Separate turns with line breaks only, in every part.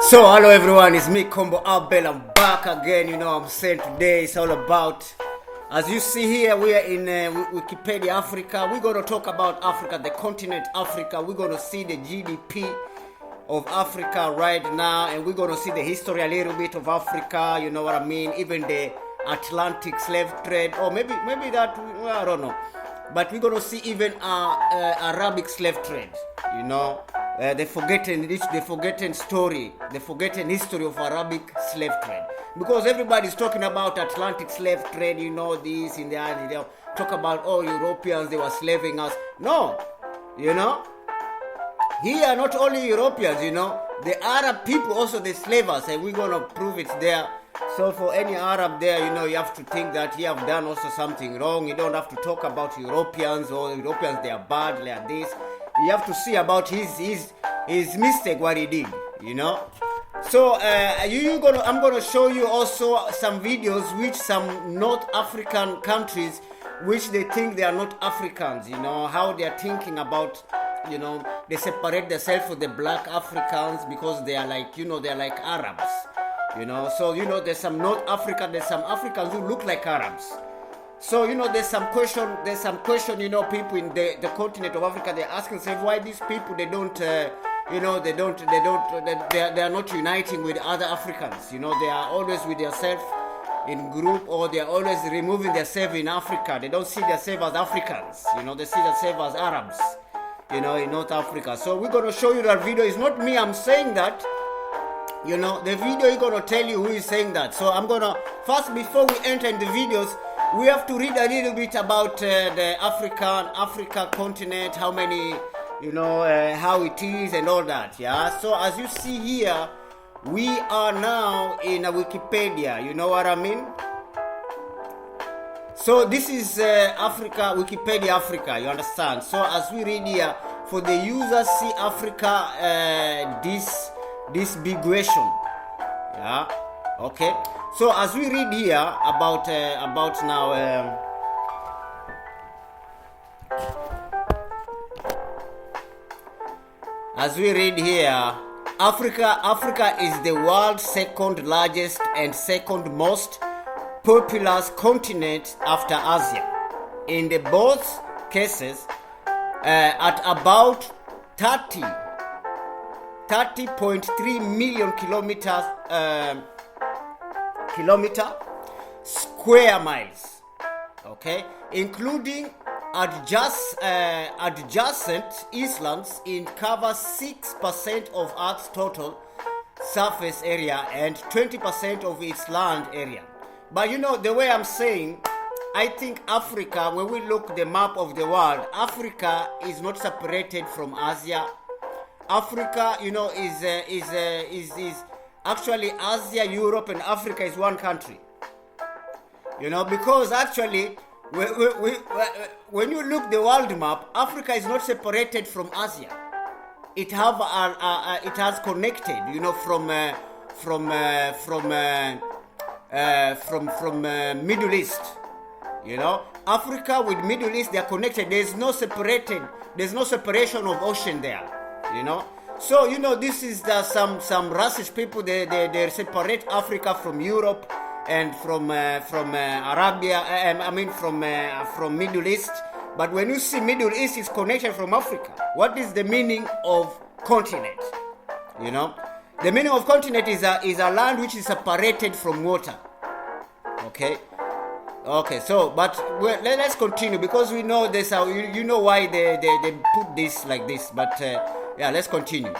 So hello everyone, it's me Combo Abel. I'm back again. You know I'm saying today it's all about, as you see here, we are in Wikipedia Africa. We're going to talk about Africa, the continent Africa. We're going to see the GDP of Africa right now, and we're going to see the history a little bit of Africa, you know what I mean, even the Atlantic slave trade, or maybe that, well, I don't know, but we're going to see even Arabic slave trade, you know. The forgotten story, the forgotten history of Arabic slave trade. Because everybody's talking about Atlantic slave trade, you know, this in the end, they talk about, oh, Europeans, they were slaving us. No, you know, here not only Europeans, you know, the Arab people also they slave us, and we're gonna prove it there. So for any Arab there, you know, you have to think that he have done also something wrong. You don't have to talk about Europeans, or Europeans they are bad, they are this. You have to see about his mistake, what he did, you know. So I'm gonna show you also some videos which some North African countries which they think they are not Africans, you know, how they are thinking about, you know, they separate themselves from the black Africans because they are like, you know, they're like Arabs, you know. So you know, there's some North Africa, there's some Africans who look like Arabs. So, you know, there's some question, you know, people in the continent of Africa, they're asking themselves why these people, they don't, you know, they are not uniting with other Africans, you know, they are always with themselves in group, or they are always removing themselves in Africa. They don't see themselves as Africans, you know, they see themselves as Arabs, you know, in North Africa. So we're going to show you that video. It's not me, I'm saying that. You know, the video is going to tell you who is saying that. So I'm going to, first, before we enter in the videos, we have to read a little bit about the Africa continent, how many, you know, how it is and all that, yeah? So as you see here, we are now in a Wikipedia, you know what I mean? So this is Africa, Wikipedia Africa, you understand? So as we read here, for the users see Africa, this big question, yeah, okay. So as we read here about now, as we read here, Africa is the world's second largest and second most populous continent after Asia. In the both cases, at about 30.3 million kilometer square miles, okay, including adjacent islands, in covers 6% of Earth's total surface area and 20% of its land area. But you know, the way I'm saying, I think Africa, when we look at the map of the world, Africa is not separated from Asia. Africa, you know, is actually Asia, Europe, and Africa is one country. You know, because actually, when you look the world map, Africa is not separated from Asia. It has connected, you know, from Middle East. You know, Africa with Middle East, they are connected. There's no separation of ocean there. You know, so you know, this is some racist people. They separate Africa from Europe and from Arabia. I mean from Middle East. But when you see Middle East is connected from Africa, what is the meaning of continent? You know, the meaning of continent is a land which is separated from water. Okay. So but let's continue, because we know this. You know why they put this like this, but. Yeah, let's continue.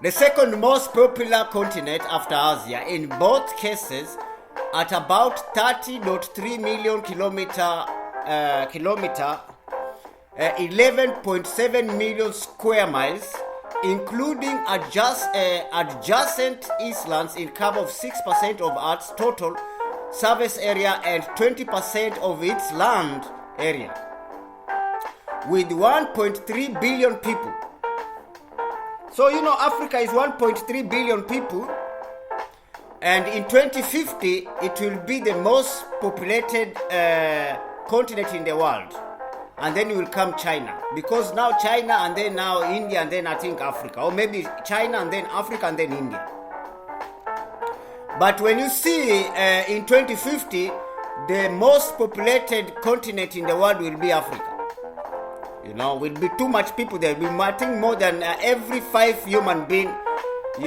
The second most popular continent after Asia, in both cases, at about 30.3 million kilometer, 11.7 million square miles, including adjacent islands, in cover of 6% of Earth's total surface area and 20% of its land area, with 1.3 billion people. So, you know, Africa is 1.3 billion people, and in 2050, it will be the most populated continent in the world. and then will come China. Because now China, and then now India, and then I think Africa. Or maybe China, and then Africa, and then India. But when you see in 2050, the most populated continent in the world will be Africa. You know, will be too much people there. Will be, I think, more than every 5 human being.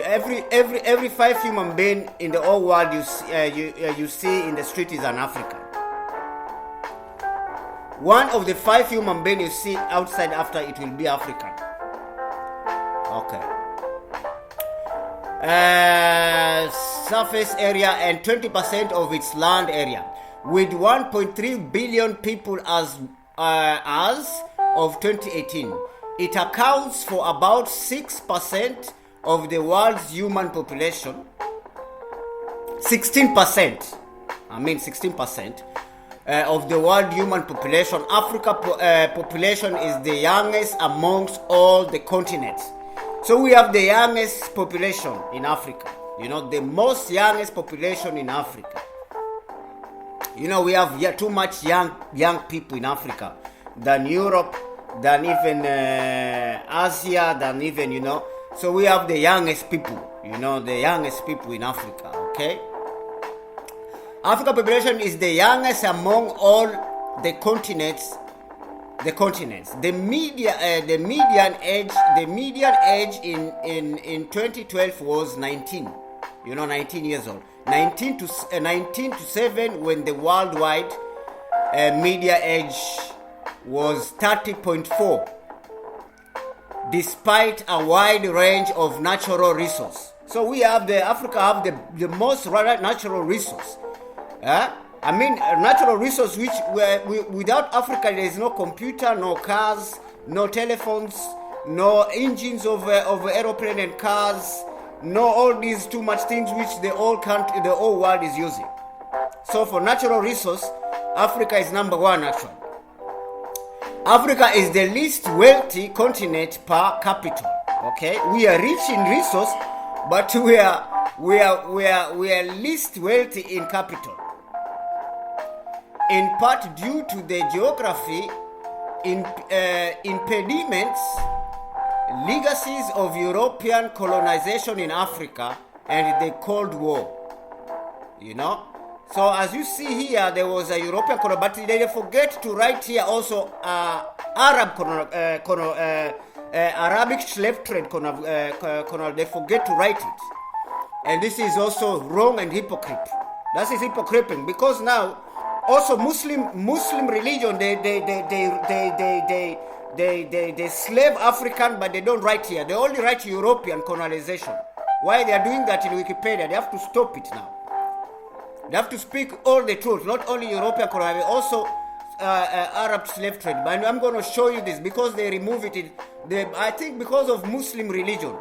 Every 5 human being in the whole world you see in the street is an African. One of the 5 human beings you see outside after it will be African. Okay. Surface area and 20% of its land area, with 1.3 billion people as of 2018. It accounts for about 6% of the world's human population. 16%. I mean 16% of the world human population. Africa population is the youngest amongst all the continents. So we have the youngest population in Africa. You know, the most youngest population in Africa. You know, we have too much young people in Africa than Europe, than even Asia, than even, you know. So we have the youngest people, you know, the youngest people in Africa, okay? Africa population is the youngest among all the continents. The median age in 2012 was 19. You know, 19 years old. 19 to 7 when the worldwide media age was 30.4. Despite a wide range of natural resources. So we have Africa have the most natural resource. I mean, natural resource which without Africa there is no computer, no cars, no telephones, no engines of aeroplane and cars, no all these too much things which the whole world is using. So for natural resource, Africa is number 1 actually. Africa is the least wealthy continent per capita. Okay, we are rich in resource, but we are least wealthy in capital. In part due to the geography, impediments, legacies of European colonization in Africa, and the Cold War. You know. So as you see here, there was a European colony, but they forget to write here also Arabic slave trade colony. They forget to write it, and this is also wrong and hypocrite. That is hypocrite because now also Muslim religion they slave African, but they don't write here. They only write European colonization. Why they are doing that in Wikipedia? They have to stop it now. They have to speak all the truth, not only European colonization, also Arab slave trade. But I'm going to show you this because they remove it. I think because of Muslim religion,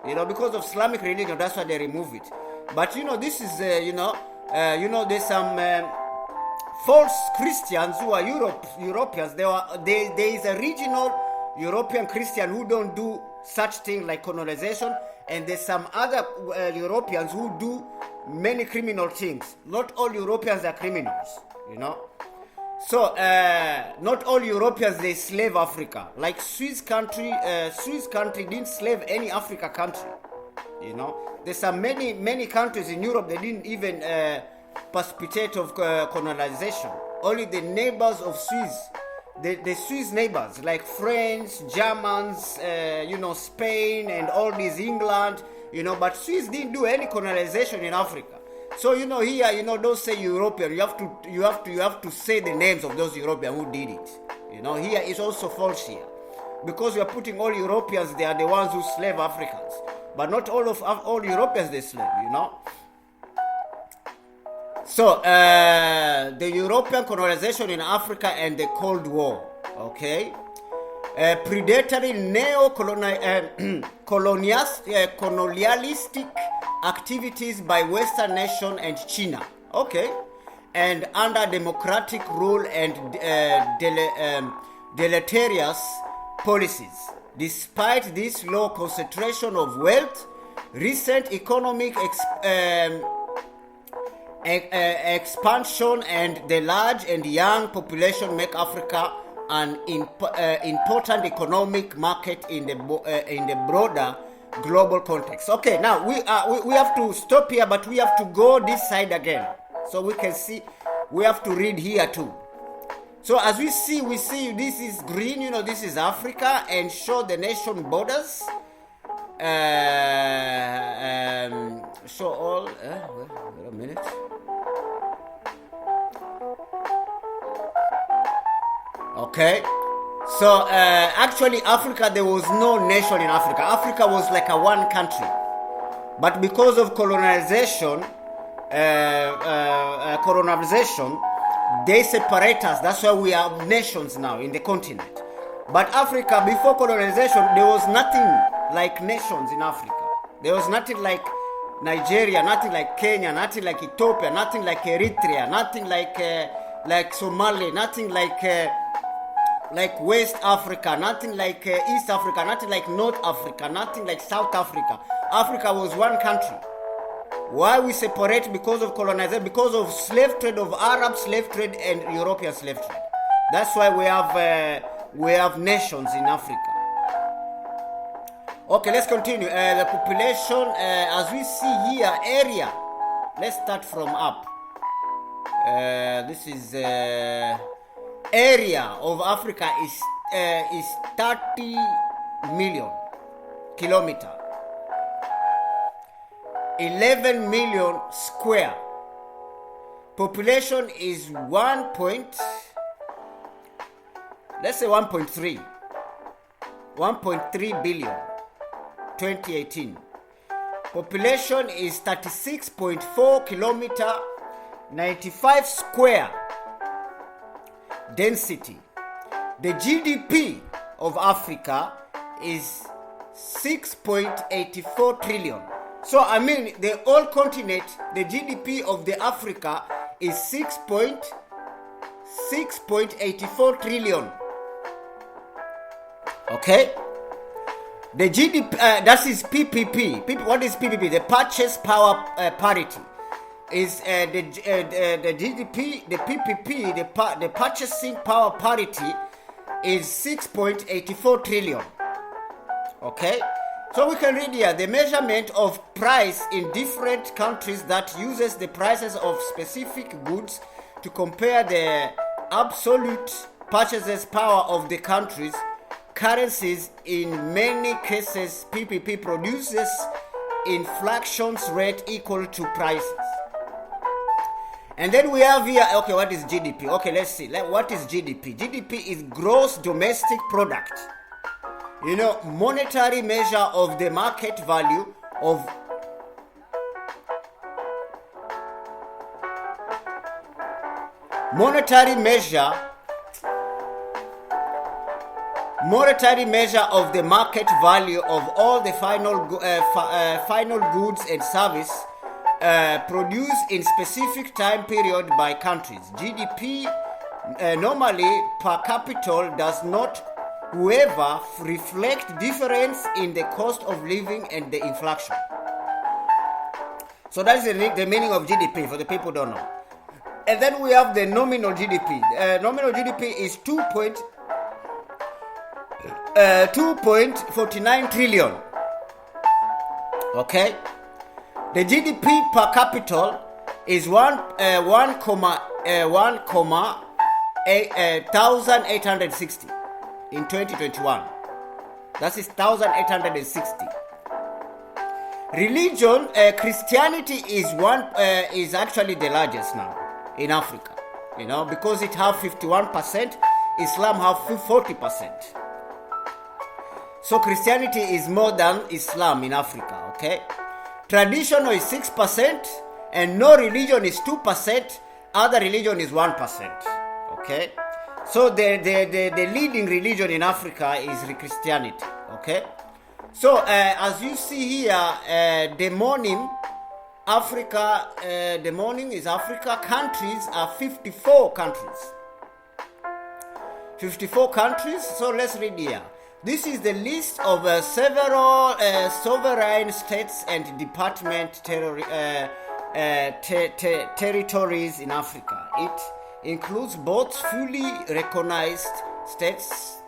you know, because of Islamic religion, that's why they remove it. But you know, this is there's some false Christians who are Europeans. There is a regional European Christian who don't do such thing like colonization, and there's some other Europeans who do many criminal things. Not all Europeans are criminals, you know. So not all Europeans they slave Africa. Like Swiss country didn't slave any Africa country, you know. There's some many countries in Europe they didn't even participate of colonization. Only the neighbors of Swiss, the Swiss neighbors like French, Germans, Spain and all these, England, you know, but Swiss didn't do any colonization in Africa. So you know here, you know, don't say European. You have to say the names of those Europeans who did it. You know, here is also false here, because we are putting all Europeans. They are the ones who slave Africans, but not all Europeans they slave. You know. So the European colonization in Africa and the Cold War. Okay. Predatory colonialistic activities by Western nation and China, okay, and under democratic rule and deleterious policies. Despite this low concentration of wealth, recent economic expansion and the large and young population make Africa an important economic market in the broader global context. Okay, now we have to stop here, but we have to go this side again so we can see. We have to read here too. So as we see this is green, this is Africa, and show the nation borders. Show all. Wait a minute. Okay. So actually, Africa, there was no nation in Africa. Africa was like a one country, but because of colonization, they separate us. That's why we have nations now in the continent. But Africa, before colonization, there was nothing like nations in Africa. There was nothing like Nigeria, nothing like Kenya, nothing like Ethiopia, nothing like Eritrea, nothing like Somalia, nothing like West Africa, nothing like East Africa, nothing like North Africa, nothing like South Africa. Africa was one country. Why we separate? Because of colonization, because of slave trade, of Arab slave trade and European slave trade. That's why we have nations in Africa. Okay, let's continue. The population, as we see here, area. Let's start from up. This is area of Africa is 30 million kilometer. 11 million square. Population is 1.3 billion 2018. Population is 36.4 kilometer, 95 square. Density. The GDP of Africa is 6.84 trillion. So I mean, the whole continent, the GDP of the Africa is 6.84 trillion. Okay? The GDP, that is PPP. What is PPP? The purchase power parity. Is the GDP, the PPP, the purchasing power parity is 6.84 trillion. Okay? So we can read here the measurement of price in different countries that uses the prices of specific goods to compare the absolute purchases power of the countries. Currencies. In many cases, PPP produces inflation rate equal to prices. And then we have here, okay, what is GDP? Okay, let's see. What is GDP? GDP is gross domestic product. Monetary measure of the market value of monetary measure of the market value of all the final goods and service produced in specific time period by countries. GDP normally per capita does not however reflect difference in the cost of living and the inflation. So that is the meaning of GDP for the people who don't know. And then we have the nominal GDP. Nominal GDP is 2.49 trillion. Okay? The GDP per capita is 1,860 in 2021. That is 1,860. Religion, Christianity is actually the largest now in Africa, because it have 51%, Islam have 40%. So Christianity is more than Islam in Africa, okay? Traditional is 6%, and no religion is 2%, other religion is 1%, okay? So the leading religion in Africa is Christianity, okay? So as you see here, the morning Africa, the morning is Africa. Countries are 54 countries. 54 countries. So let's read here. This is the list of several sovereign states and department territories in Africa. It includes both fully recognized states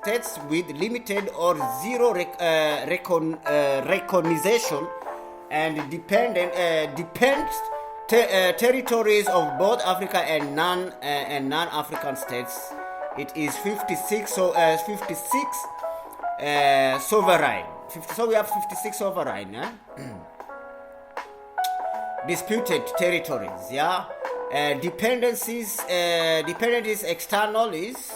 with limited or zero recognition and territories of both Africa and non-African states. It is 56. So 56 sovereign. So we have 56 sovereign. Disputed territories. Yeah. Dependencies external is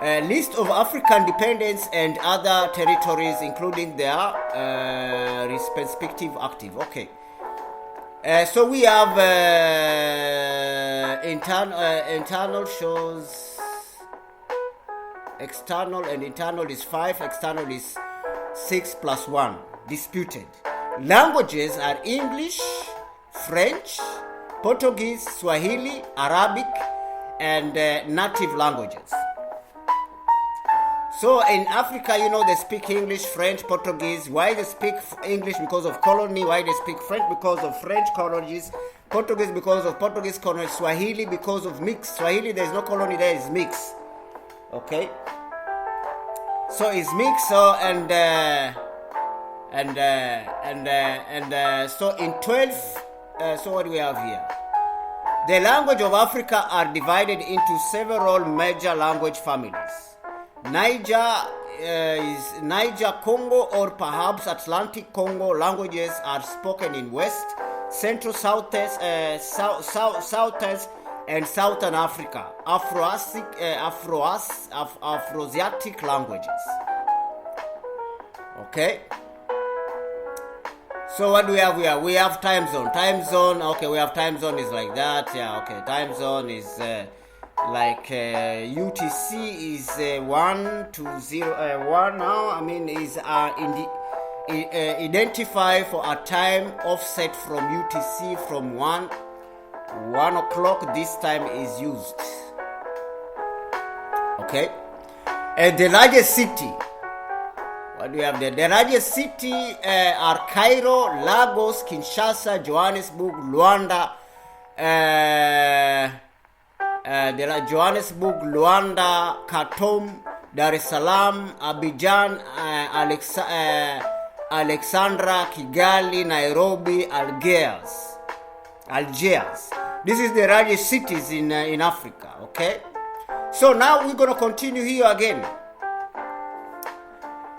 list of African dependents and other territories, including their respective active. Okay. So we have internal shows external, and internal is 5, external is 6 plus 1. Disputed. Languages are English, French, Portuguese, Swahili, Arabic, and native languages. So in Africa, they speak English, French, Portuguese. Why they speak English? Because of colony. Why they speak French? Because of French colonies. Portuguese because of Portuguese colonies. Swahili because of mix. Swahili, there is no colony, there is mix. Okay. So it's mix. So so in 12. So what do we have here? The language of Africa are divided into several major language families. Niger Congo, or perhaps Atlantic Congo languages are spoken in West, Central, Southeast, and Southern Africa. Afroasiatic languages. Okay. So what do we have here? We have time zone. Time zone. Okay, we have time zone is like that. Yeah. Okay. Time zone is like UTC is 1 to 0 1 now. I mean is identify for a time offset from UTC from 1 o'clock. This time is used. Okay. The largest city. What do we have there? The largest city are Cairo, Lagos, Kinshasa, Johannesburg, Luanda. Johannesburg, Luanda, Khartoum, Dar es Salaam, Abidjan, Alexandra, Kigali, Nairobi, Algiers. This is the largest cities in Africa. Okay. So now we're gonna continue here again.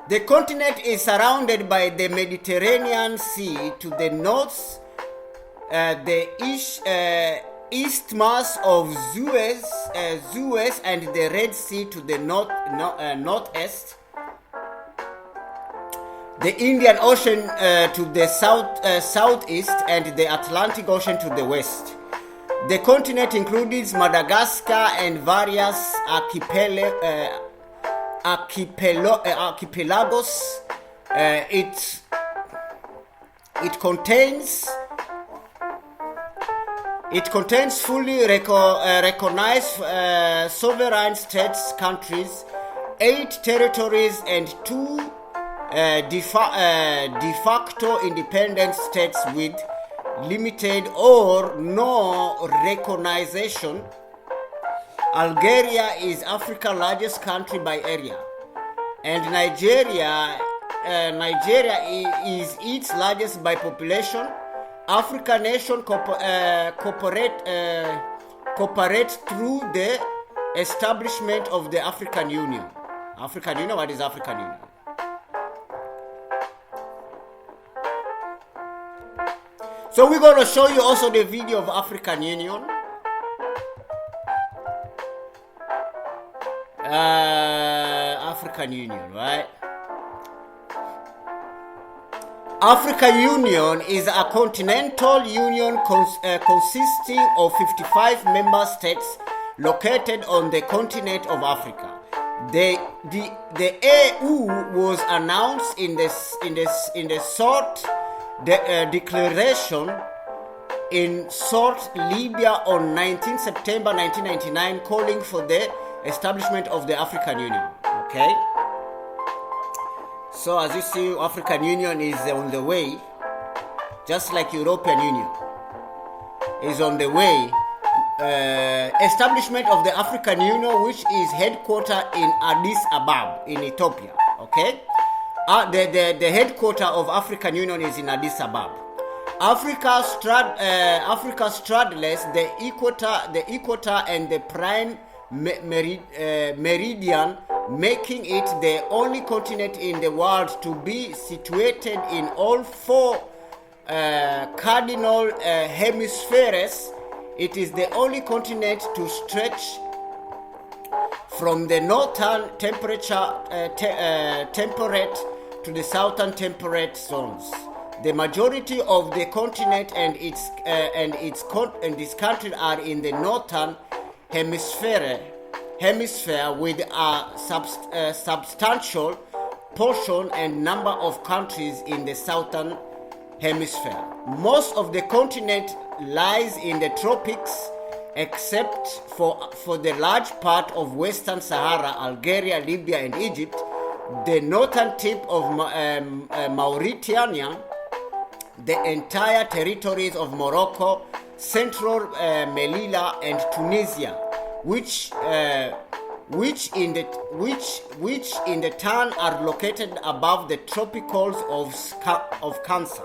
The continent is surrounded by the Mediterranean Sea to the north, the Isthmus of Suez, and the Red Sea to the northeast, the Indian Ocean to the southeast, and the Atlantic Ocean to the west. The continent includes Madagascar and various archipelagos. It contains fully recognized sovereign states, countries, 8 territories, and 2 de facto independent states with limited or no recognition. Algeria is Africa's largest country by area, and Nigeria is its largest by population. African nations cooperate through the establishment of the African Union. African Union, what is African Union? So we're going to show you also the video of African Union. African Union, right? African Union is a continental union consisting of 55 member states located on the continent of Africa. The AU was announced in the short declaration in Sort, Libya on 19 September 1999, calling for the establishment of the African Union. Okay. So as you see, African Union is on the way, just like European Union is on the way. establishment of the African Union, which is headquartered in Addis Ababa in Ethiopia. Okay, the headquarter of African Union is in Addis Ababa. Africa straddles the equator and the prime meridian, making it the only continent in the world to be situated in all four cardinal hemispheres. It is the only continent to stretch from the northern temperate to the southern temperate zones. The majority of the continent and its countries are in the northern hemisphere with a substantial portion and number of countries in the southern hemisphere. Most of the continent lies in the tropics, except for the large part of Western Sahara, Algeria, Libya, and Egypt, the northern tip of Mauritania, the entire territories of Morocco, central Melilla, and Tunisia, which in the turn are located above the tropicals of Cancer.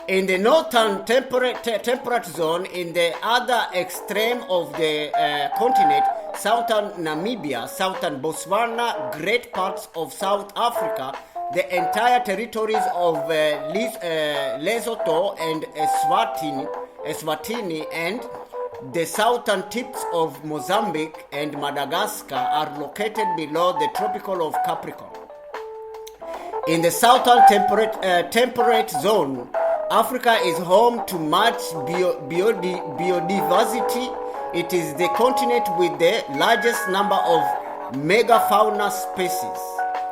In the northern temperate zone, in the other extreme of the continent, southern Namibia, southern Botswana, great parts of South Africa, the entire territories of Lesotho and Eswatini, and the southern tips of Mozambique and Madagascar are located below the tropical of Capricorn. In the southern temperate zone, Africa is home to much biodiversity. It is the continent with the largest number of megafauna species,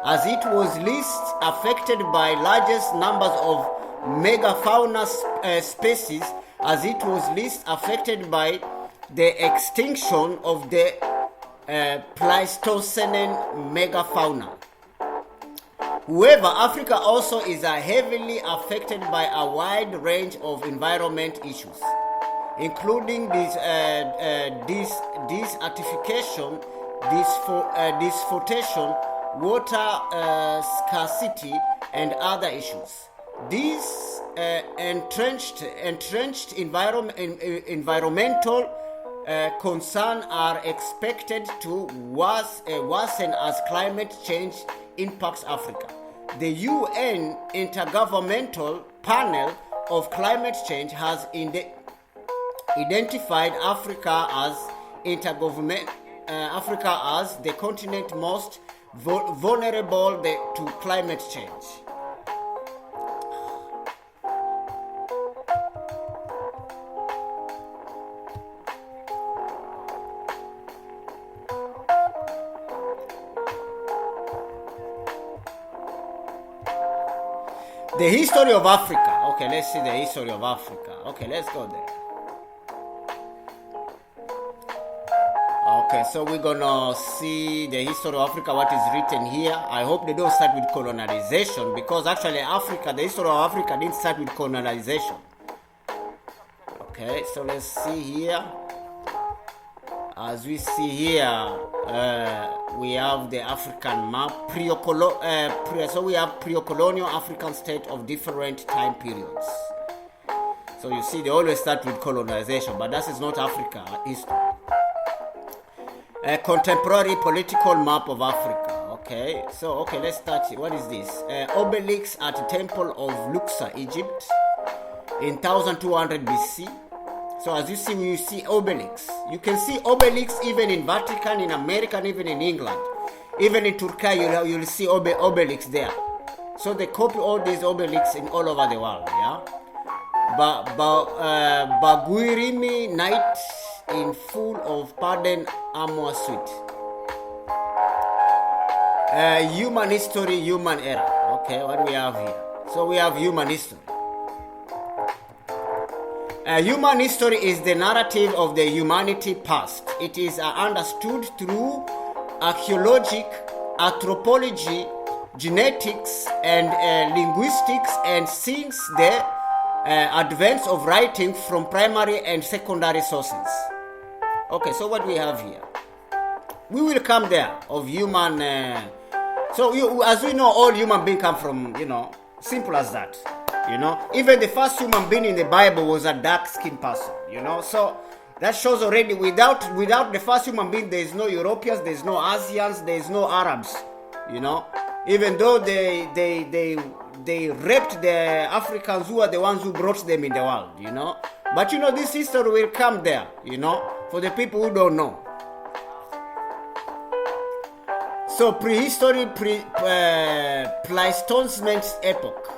as it was least affected by largest numbers of megafauna species, as it was least affected by the extinction of the Pleistocene megafauna. However, Africa also is heavily affected by a wide range of environment issues, including desertification, deforestation, water scarcity, and other issues. These entrenched environmental concerns are expected to worsen as climate change impacts Africa. The UN Intergovernmental Panel of Climate Change has identified Africa as the continent most vulnerable to climate change. The history of Africa. Okay, let's see the history of Africa. Okay, let's go there. Okay, so we're gonna see the history of Africa, what is written here. I hope they don't start with colonization, because actually Africa, the history of Africa didn't start with colonization. Okay, so let's see here. As we see here, we have the African map. So we have pre-colonial African state of different time periods. So you see, they always start with colonization, but that is not Africa history. A contemporary political map of Africa. Okay, so let's start. What is this? Obelix at the Temple of Luxor, Egypt, in 1200 BC. So as you see obelix. You can see obelix even in Vatican, in America, and even in England. Even in Turkey, you'll see obelix there. So they copy all these obelix in all over the world, yeah? Baguirimi Night in full of pardon armor suite. Human history, human era. Okay, what do we have here? So we have human history. Human history is the narrative of the humanity past. It is understood through archaeology, anthropology, genetics, and linguistics, and since the advance of writing from primary and secondary sources. Okay, so what we have here? We will come there of human. As we know, all human beings come from, simple as that. Even the first human being in the Bible was a dark-skinned person. So that shows already without the first human being, there is no Europeans, there is no Asians, there is no Arabs. Even though they raped the Africans, who are the ones who brought them in the world. But this history will come there. For the people who don't know. So prehistory, Pleistocene epoch.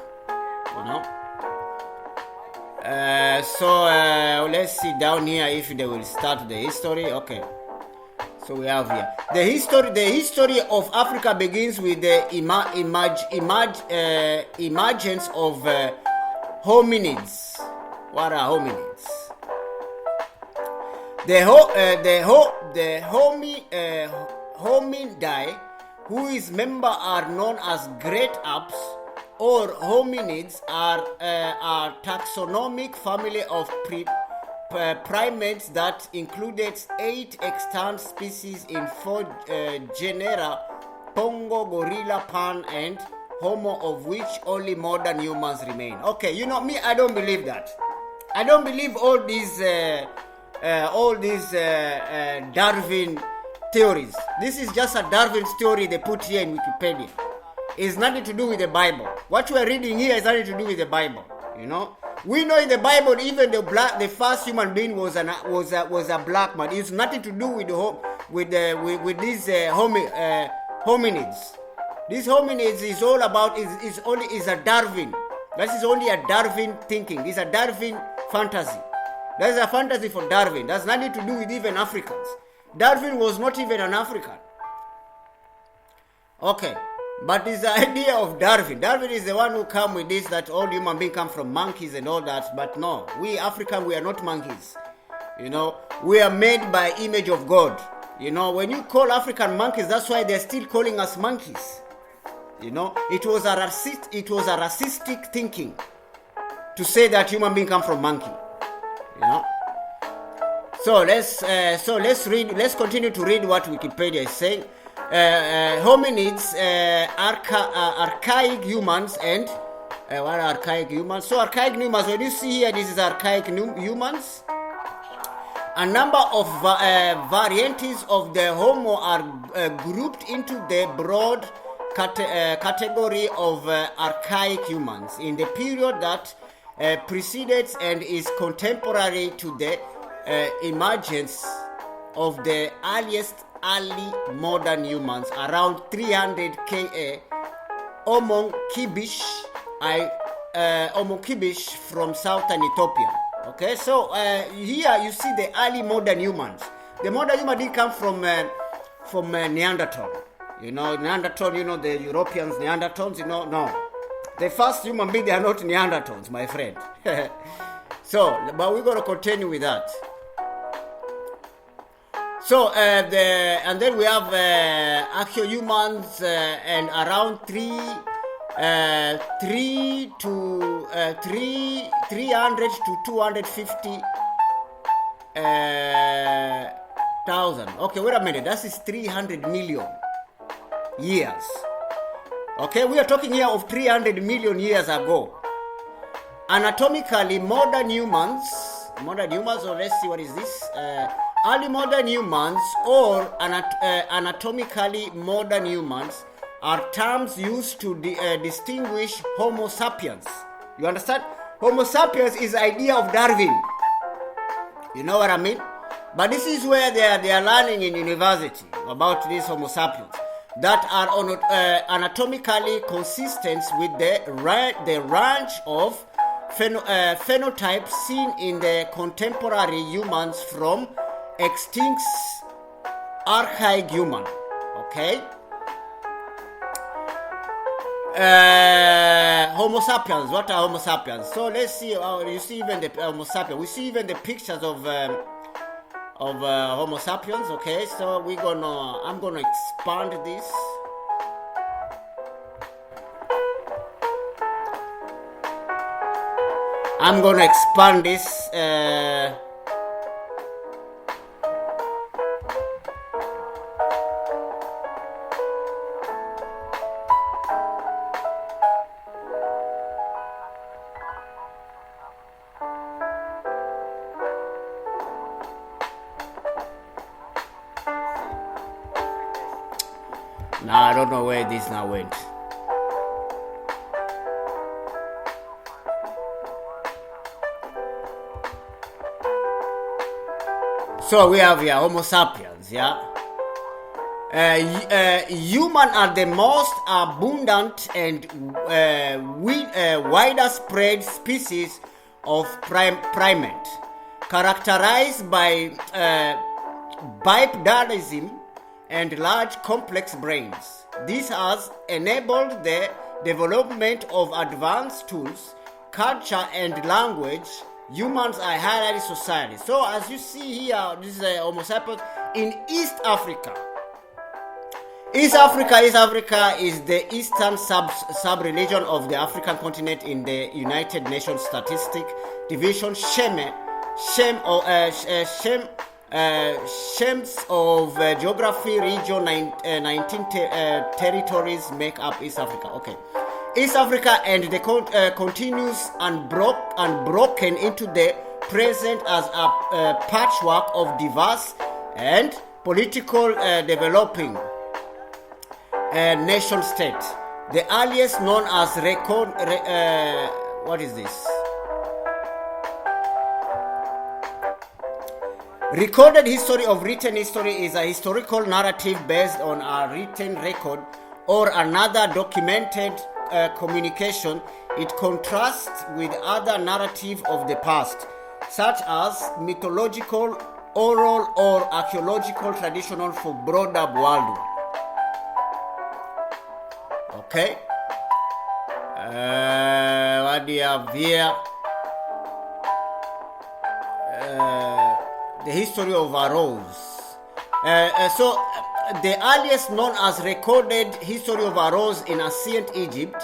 Let's see down here if they will start the history. Okay. So we have here the history of Africa begins with the emergence of hominids. What are hominids? The hominidae, whose members are known as great apes or hominids, are a taxonomic family of primates that included 8 extant species in 4 genera: Pongo, Gorilla, Pan, and Homo, of which only modern humans remain. Okay, me, I don't believe that. I don't believe all these Darwin theories. This is just a Darwin story they put here in Wikipedia. It's nothing to do with the Bible. What we are reading here is nothing to do with the Bible. We know in the Bible even the first human being was a black man. It's nothing to do with these hominids. These hominids is all about is a Darwin. That is only a Darwin thinking. It's a Darwin fantasy. That is a fantasy for Darwin. That's nothing to do with even Africans. Darwin was not even an African. Okay, but it's the idea of Darwin. Darwin is the one who come with this, that all human beings come from monkeys and all that. But no, we African, we are not monkeys. We are made by image of God. When you call African monkeys, that's why they're still calling us monkeys. It was a racistic thinking to say that human beings come from monkey. So let's read. Let's continue to read what Wikipedia is saying. Hominids, archaic humans, and what are archaic humans? So archaic humans. When you see here, this is archaic humans. A number of varieties of the Homo are grouped into the broad category of archaic humans in the period that precedes and is contemporary to the emergence of the early modern humans around 300 Ka. Homo kibish from southern Ethiopia. Okay, so here you see the early modern humans. The modern human didn't come from Neanderthal. Neanderthal, the Europeans, Neanderthals, no. The first human being, they are not Neanderthals, my friend. So, but we're going to continue with that. So, and then we have archaeo-humans and around 300 to 250,000. Okay, wait a minute. That is 300 million years. Okay, we are talking here of 300 million years ago. Anatomically, modern humans, or let's see what is this? Early modern humans or anatomically modern humans are terms used to distinguish Homo sapiens. You understand? Homo sapiens is the idea of Darwin. You know what I mean? But this is where they are learning in university about these Homo sapiens that are anatomically consistent with the range of phenotypes seen in the contemporary humans from extinct archaic human. Okay? Homo sapiens. What are Homo sapiens? So let's see. You see even the Homo sapiens. We see even the pictures of Homo sapiens. Okay, so I'm gonna expand this. I'm gonna expand this. Now I don't know where this now went. So we have here Homo sapiens, yeah. Human are the most abundant and widespread species of primate, characterized by bipedalism and large complex brains. This has enabled the development of advanced tools, culture, and language. Humans are hierarchy society. So as you see here, this is Homo sapiens in East Africa. East Africa is the eastern sub-region of the African continent in the United Nations Statistic Division Schemes of Geography region. 19 territories make up East Africa. Okay. East Africa and the continues unbroken into the present as a patchwork of diverse and political developing nation state. The earliest known as what is this? Recorded history of written history is a historical narrative based on a written record or another documented communication. It contrasts with other narratives of the past, such as mythological, oral, or archaeological traditional for broader world. Okay. What do you have here? The history of a rose. The earliest known as recorded history of a rose in ancient Egypt.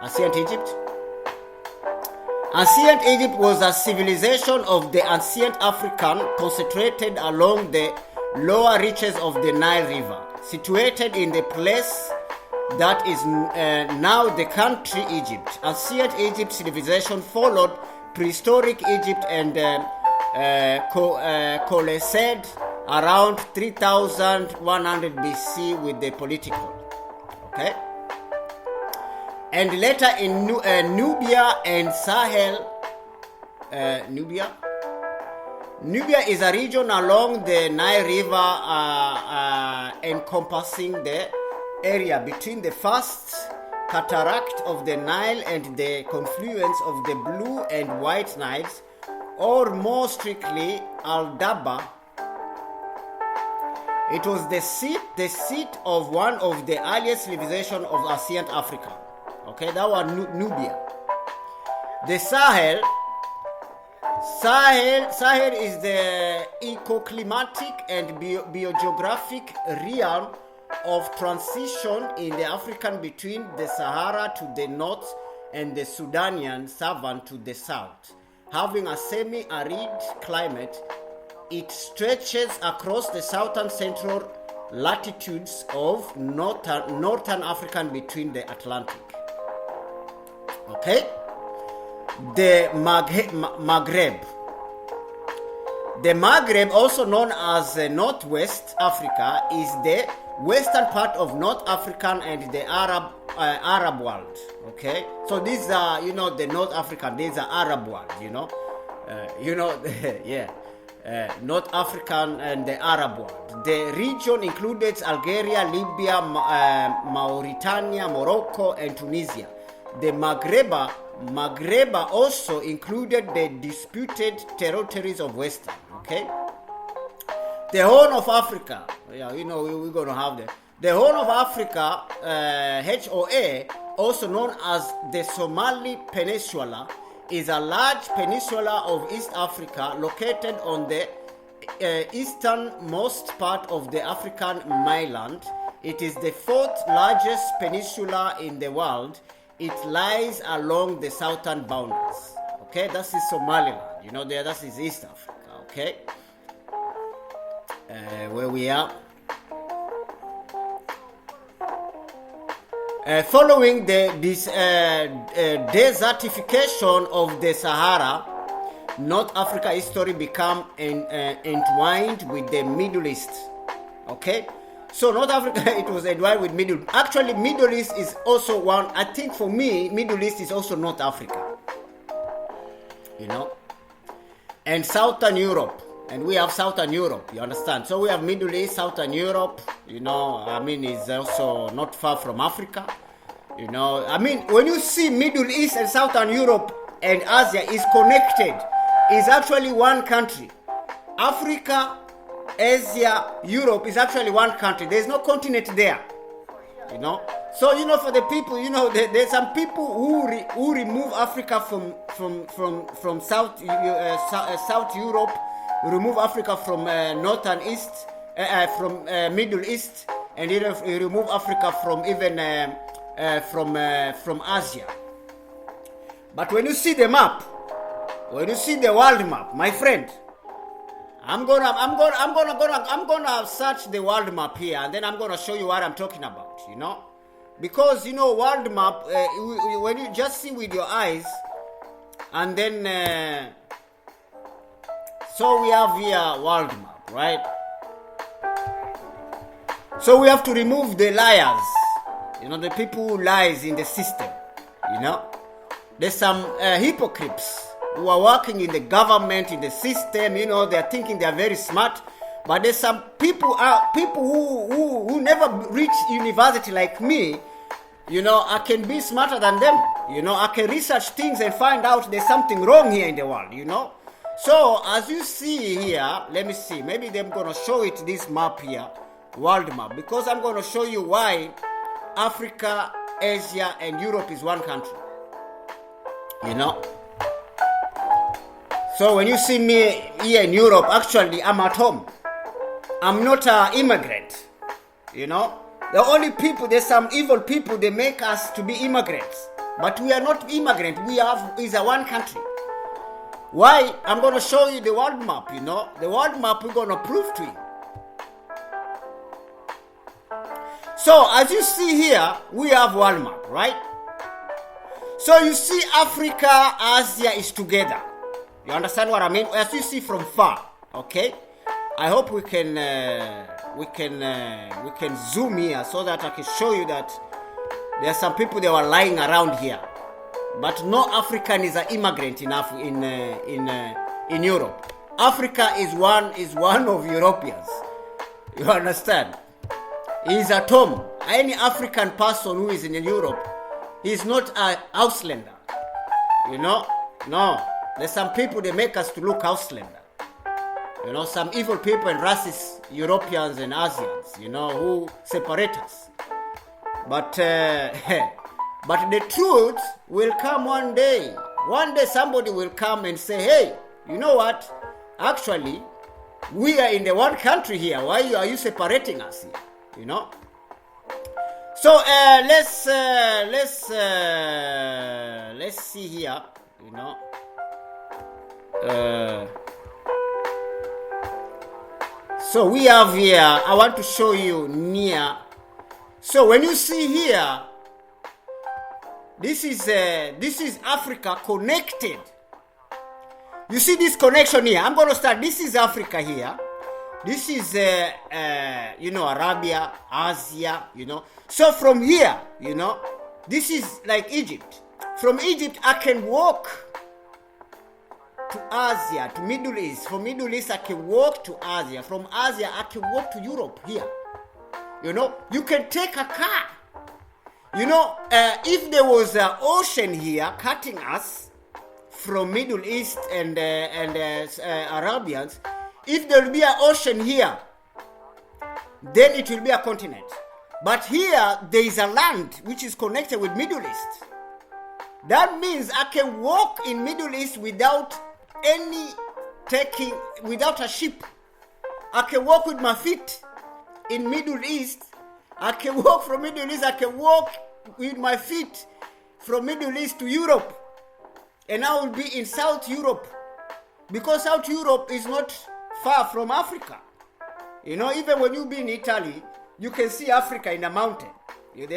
Ancient Egypt was a civilization of the ancient African concentrated along the lower reaches of the Nile River, situated in the place that is now the country Egypt. Ancient Egypt civilization followed prehistoric Egypt and coalesced around 3100 BC with the political. Okay? And later in Nubia and Sahel. Nubia is a region along the Nile River encompassing the area between the first cataract of the Nile and the confluence of the Blue and White Niles, or more strictly Al-Daba. It was the seat of one of the earliest civilizations of ancient Africa. Okay, that was Nubia. The Sahel is the ecoclimatic and biogeographic realm of transition in the African between the Sahara to the north and the Sudanian savanna to the south. Having a semi-arid climate, it stretches across the southern central latitudes of northern Africa between the Atlantic. Okay? The Maghreb. The Maghreb, also known as Northwest Africa, is the western part of North African and the Arab world. Okay, so these are, the North African, these are Arab world, yeah, North African and the Arab world. The region includes Algeria, Libya, Mauritania, Morocco, and Tunisia. The Maghreb also included the disputed territories of Western. Okay, the Horn of Africa. Yeah, we're going to have that. The Horn of Africa, HOA, also known as the Somali Peninsula, is a large peninsula of East Africa located on the easternmost part of the African mainland. It is the fourth largest peninsula in the world. It lies along the southern boundaries. Okay, that is Somaliland. You know, that is East Africa. Okay, where we are. Following the desertification of the Sahara, North Africa history became entwined with the Middle East. Okay, so North Africa, it was entwined with Middle. Actually, Middle East is also one. I think for me, Middle East is also North Africa. You know, and Southern Europe, and we have Southern Europe. You understand? So we have Middle East, Southern Europe. You know, I mean, it's also not far from Africa. You know, I mean, when you see Middle East and Southern Europe and Asia is connected, is actually one country. Africa, Asia, Europe is actually one country. There's no continent there. You know, so you know, for the people, you know, there's some people who remove Africa from South Europe, remove Africa from North and East, from Middle East, and you remove Africa from even from Asia. But when you see the map, when you see the world map, my friend, I'm gonna search the world map here, and then I'm gonna show you what I'm talking about. You know, because you know, world map, when you just see with your eyes, and then so we have here world map, right? So we have to remove the liars, you know, the people who lies in the system. You know, there's some hypocrites who are working in the government, in the system. You know, they're thinking they're very smart, but there's some people who never reach university like me. You know, I can be smarter than them. You know, I can research things and find out there's something wrong here in the world. You know, so as you see here, let me see, maybe they're gonna show it this map here, world map, because I'm gonna show you why Africa, Asia, and Europe is one country. You know, so when you see me here in Europe, actually I'm at home. I'm not an immigrant. You know, the only people, there's some evil people, they make us to be immigrants, but we are not immigrants. Is a one country. Why? I'm going to show you the world map. You know, the world map we're going to prove to you. So as you see here, we have world map, right? So you see Africa, Asia is together. You understand what I mean? As you see from far, okay? I hope we can zoom here so that I can show you that there are some people that were lying around here, but no African is an immigrant in Europe. Africa is one of Europeans. You understand? He is at home. Any African person who is in Europe, he is not a Ausländer. You know? No. There's some people that make us to look Ausländer. You know, some evil people and racist Europeans and Asians, you know, who separate us. But but the truth will come one day. One day somebody will come and say, hey, you know what? Actually, we are in the one country here. Why are you separating us here? You know? So let's see here, you know. So we have here, I want to show you near. So when you see here, this is Africa connected. You see this connection here. I'm going to start. This is Africa here. This is you know, Arabia, Asia, you know. So from here, you know, this is like Egypt. From Egypt, I can walk to Asia, to Middle East. From Middle East, I can walk to Asia. From Asia, I can walk to Europe here. You know, you can take a car. You know, if there was an ocean here cutting us from Middle East and Arabians, if there will be an ocean here, then it will be a continent. But here, there is a land which is connected with Middle East. That means I can walk in Middle East without without a ship. I can walk with my feet in Middle East. I can walk from Middle East. I can walk with my feet from Middle East to Europe. And I will be in South Europe. Because South Europe is not far from Africa. You know, even when you be in Italy, you can see Africa in a mountain.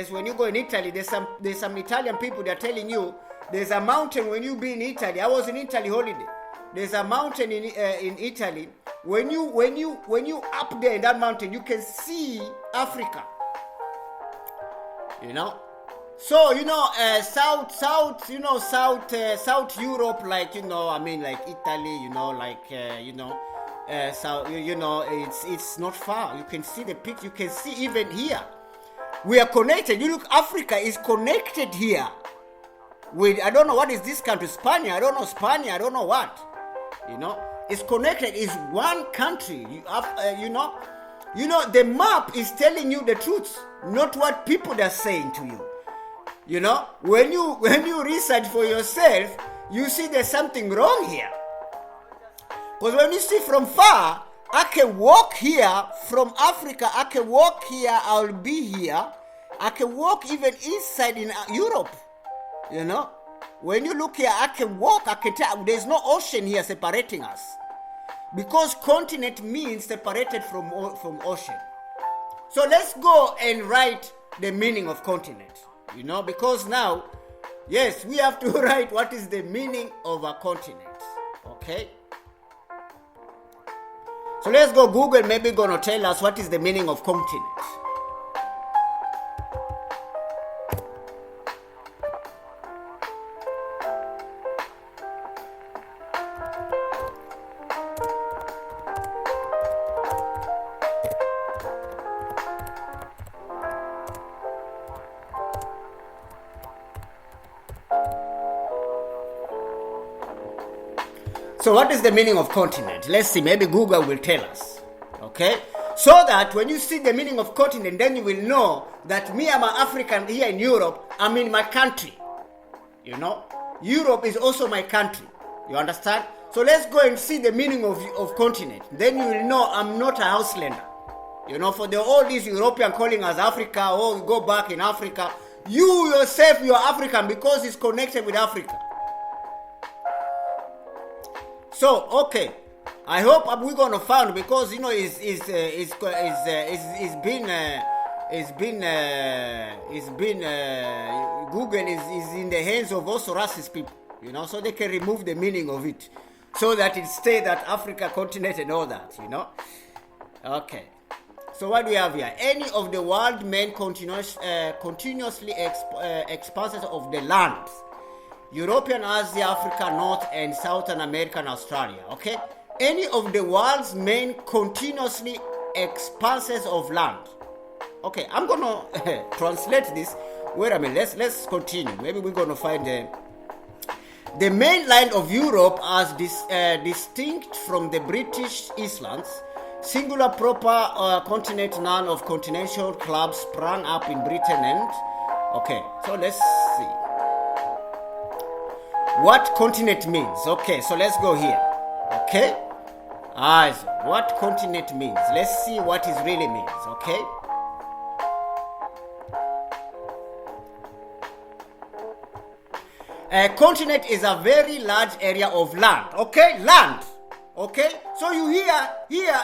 When you go in Italy, there's some Italian people that are telling you there's a mountain when you be in Italy. I was in Italy holiday. There's a mountain in Italy. When you up there in that mountain, you can see Africa. You know, so South Europe, like like Italy, it's not far. You can see the picture. You can see even here. We are connected. You look, Africa is connected here with, I don't know what is this country, Spain. I don't know Spain. I don't know what. It's connected. It's one country. The map is telling you the truth, not what people are saying to you. When you research for yourself, you see there's something wrong here. Because when you see from far, I can walk here from Africa. I can walk here. I'll be here. I can walk even inside in Europe. When you look here, I can walk. I can tell. There's no ocean here separating us. Because continent means separated from ocean. So let's go and write the meaning of continent. Because now, yes, we have to write what is the meaning of a continent. Okay? So let's go Google, maybe gonna tell us what is the meaning of continent. So what is the meaning of continent? Let's see, maybe Google will tell us. Okay? So that when you see the meaning of continent, then you will know that me, I'm an African here in Europe, I'm in my country. Europe is also my country. You understand? So let's go and see the meaning of continent. Then you will know I'm not a houselander. For all these European calling us Africa, we go back in Africa. You yourself, you are African because it's connected with Africa. So, okay, I hope we're gonna find, because Google is in the hands of also racist people, so they can remove the meaning of it, so that it stays that Africa continent and all that, Okay. So what do we have here? Any of the world main continuously expanses of the land. European, Asia, Africa, North and Southern America and Australia. Okay? Any of the world's main continuously expanses of land. Okay, I'm gonna translate this. Wait a minute, let's continue. Maybe we're gonna find the mainland of Europe as distinct from the British Islands. Singular proper continent, none of continental clubs sprang up in Britain and... Okay, so let's see what continent means. Okay, so let's go here. Okay, so what continent means. Let's see what it really means. Okay, a continent is a very large area of land. Okay, land. Okay, so you here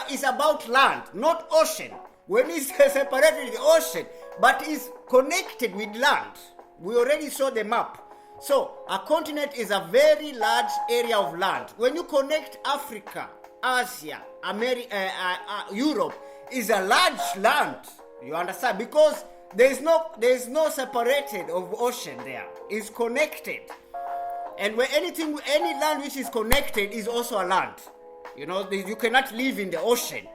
is about land, not ocean. When it's separated the ocean, but it's connected with land. We already saw the map. So, a continent is a very large area of land. When you connect Africa, Asia, America, Europe, is a large land. You understand? Because there is no separated of ocean there. It's connected. And when any land which is connected is also a land. You cannot live in the ocean.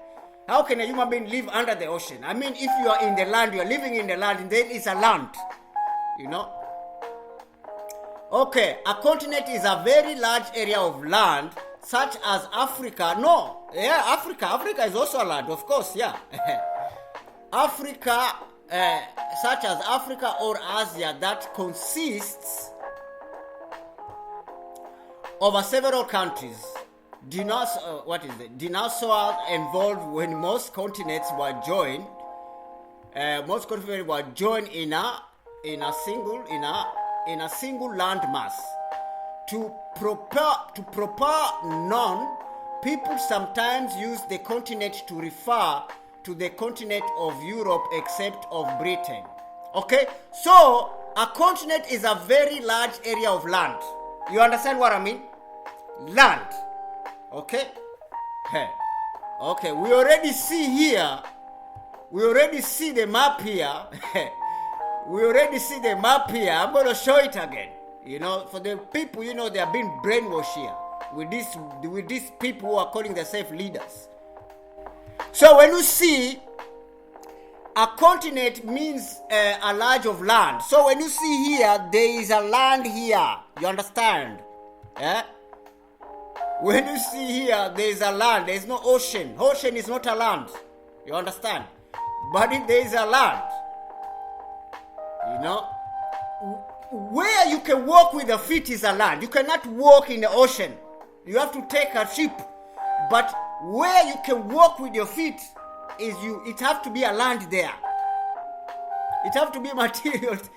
How can a human being live under the ocean? I mean, if you are in the land, you are living in the land, then it's a land. Okay, a continent is a very large area of land, such as Africa. No, yeah, Africa is also a land, of course, yeah. Africa such as Africa or Asia, that consists of several countries. Dinosaurs involved when most continents were joined. Most continents were joined in a single landmass. To proper known, people sometimes use the continent to refer to the continent of Europe, except of Britain. Okay, so a continent is a very large area of land. You understand what I mean? Land. Okay. Okay. We already see here. We already see the map here. We already see the map here. I'm going to show it again. For the people, they are being brainwashed here with these people who are calling themselves leaders. So when you see a continent means a large of land. So when you see here, there is a land here. You understand? Yeah? When you see here, there is a land. There is no ocean. Ocean is not a land. You understand? But there is a land. Where you can walk with your feet is a land. You cannot walk in the ocean. You have to take a ship. But where you can walk with your feet it have to be a land there. It have to be materials.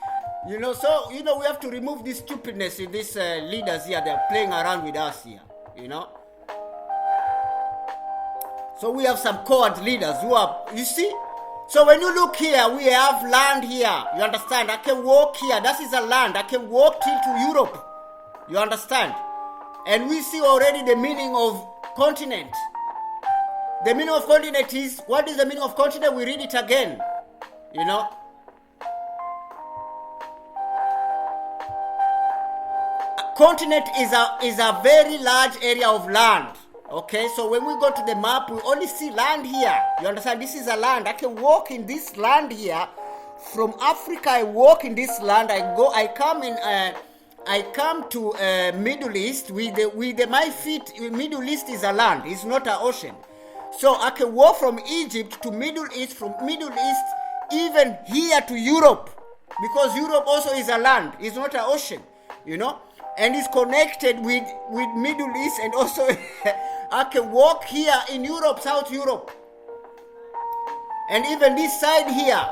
So we have to remove this stupidness in these leaders here. They're playing around with us here. So we have some coward leaders who are, you see. So when you look here, we have land here. You understand? I can walk here. That is a land. I can walk till to Europe. You understand? And we see already the meaning of continent. The meaning of continent is, what is the meaning of continent? We read it again. A continent is a very large area of land. Okay, so when we go to the map, we only see land here. You understand? This is a land. I can walk in this land here. From Africa, I walk in this land. I come to Middle East with my feet. Middle East is a land. It's not an ocean. So I can walk from Egypt to Middle East, from Middle East even here to Europe, because Europe also is a land. It's not an ocean. And it's connected with Middle East, and also I can walk here in Europe, South Europe. And even this side here,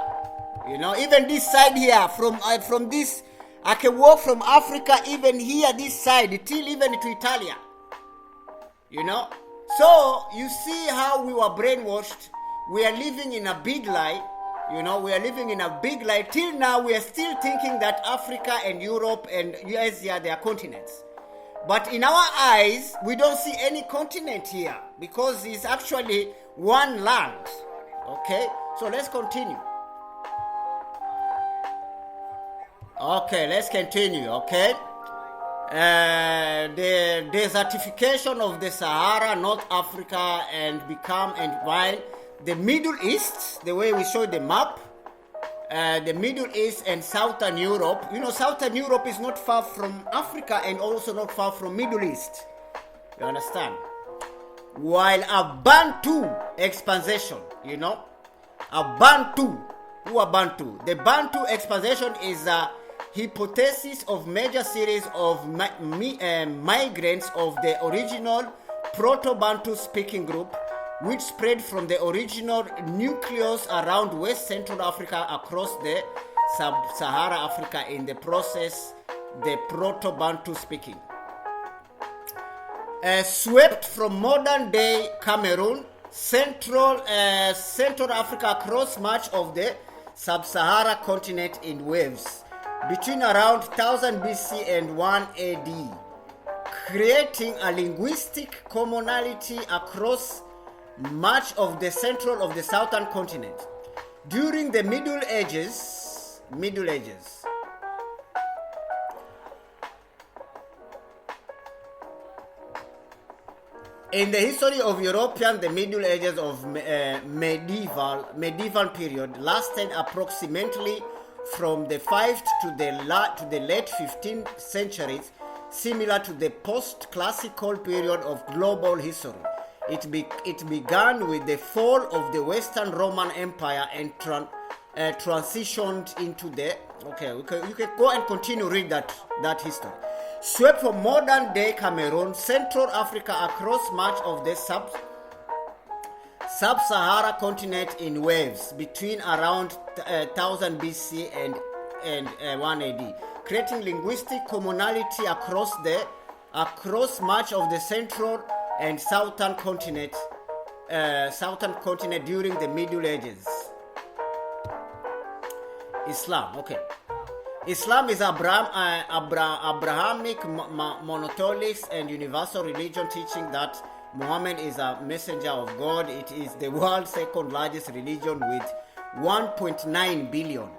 even this side here, from this, I can walk from Africa, even here, this side, till even to Italy. So you see how we were brainwashed. We are living in a big lie. We are living in a big lie. Till now, we are still thinking that Africa and Europe and Asia, they are continents. But in our eyes, we don't see any continent here, because it's actually one land. Okay, so let's continue. Okay, let's continue. Okay, the desertification of the Sahara, North Africa, and while the Middle East, the way we show the map, the Middle East and Southern Europe. Southern Europe is not far from Africa and also not far from Middle East. You understand? While a Bantu expansion, a Bantu. Who are Bantu? The Bantu expansion is a hypothesis of major series of migrants of the original Proto-Bantu speaking group, which spread from the original nucleus around West Central Africa across the Sub-Sahara Africa. In the process, the Proto-Bantu speaking swept from modern-day Cameroon, Central Africa across much of the Sub-Sahara continent in waves between around 1000 BC and 1 AD, creating a linguistic commonality across much of the central of the southern continent. During the Middle Ages, in the history of European, the Middle Ages of medieval period lasted approximately from the 5th to the late 15th centuries, similar to the post-classical period of global history. It began with the fall of the Western Roman Empire and transitioned into the, okay, you can go and continue read that history. Swept from modern day Cameroon, Central Africa, across much of the sub-Sahara continent in waves between around 1000 BC and 1 AD, creating linguistic commonality across much of the central and southern continent during the Middle Ages. Islam, okay. Islam is Abrahamic, monotheist, and universal religion, teaching that Muhammad is a messenger of God. It is the world's second largest religion with 1.9 billion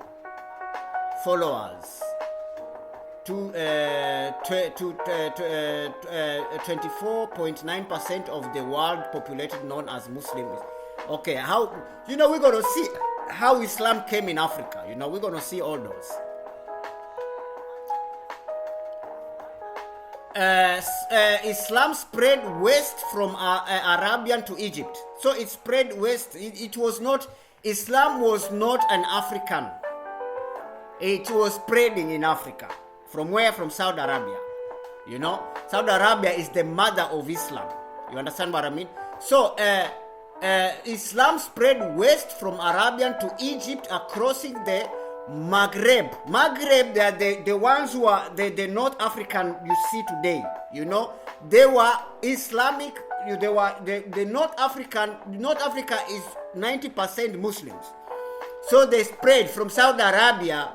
followers. 24.9% of the world populated known as Muslims. Okay, how, we're going to see how Islam came in Africa. We're going to see all those. Islam spread west from Arabian to Egypt. So it spread west. Islam was not an African. It was spreading in Africa. From where? From Saudi Arabia. Saudi Arabia is the mother of Islam. You understand what I mean? So Islam spread west from Arabian to Egypt, crossing the Maghreb. They are the ones who are the North African you see today. They were Islamic. They were the North African. North Africa is 90% Muslims. So they spread from Saudi Arabia,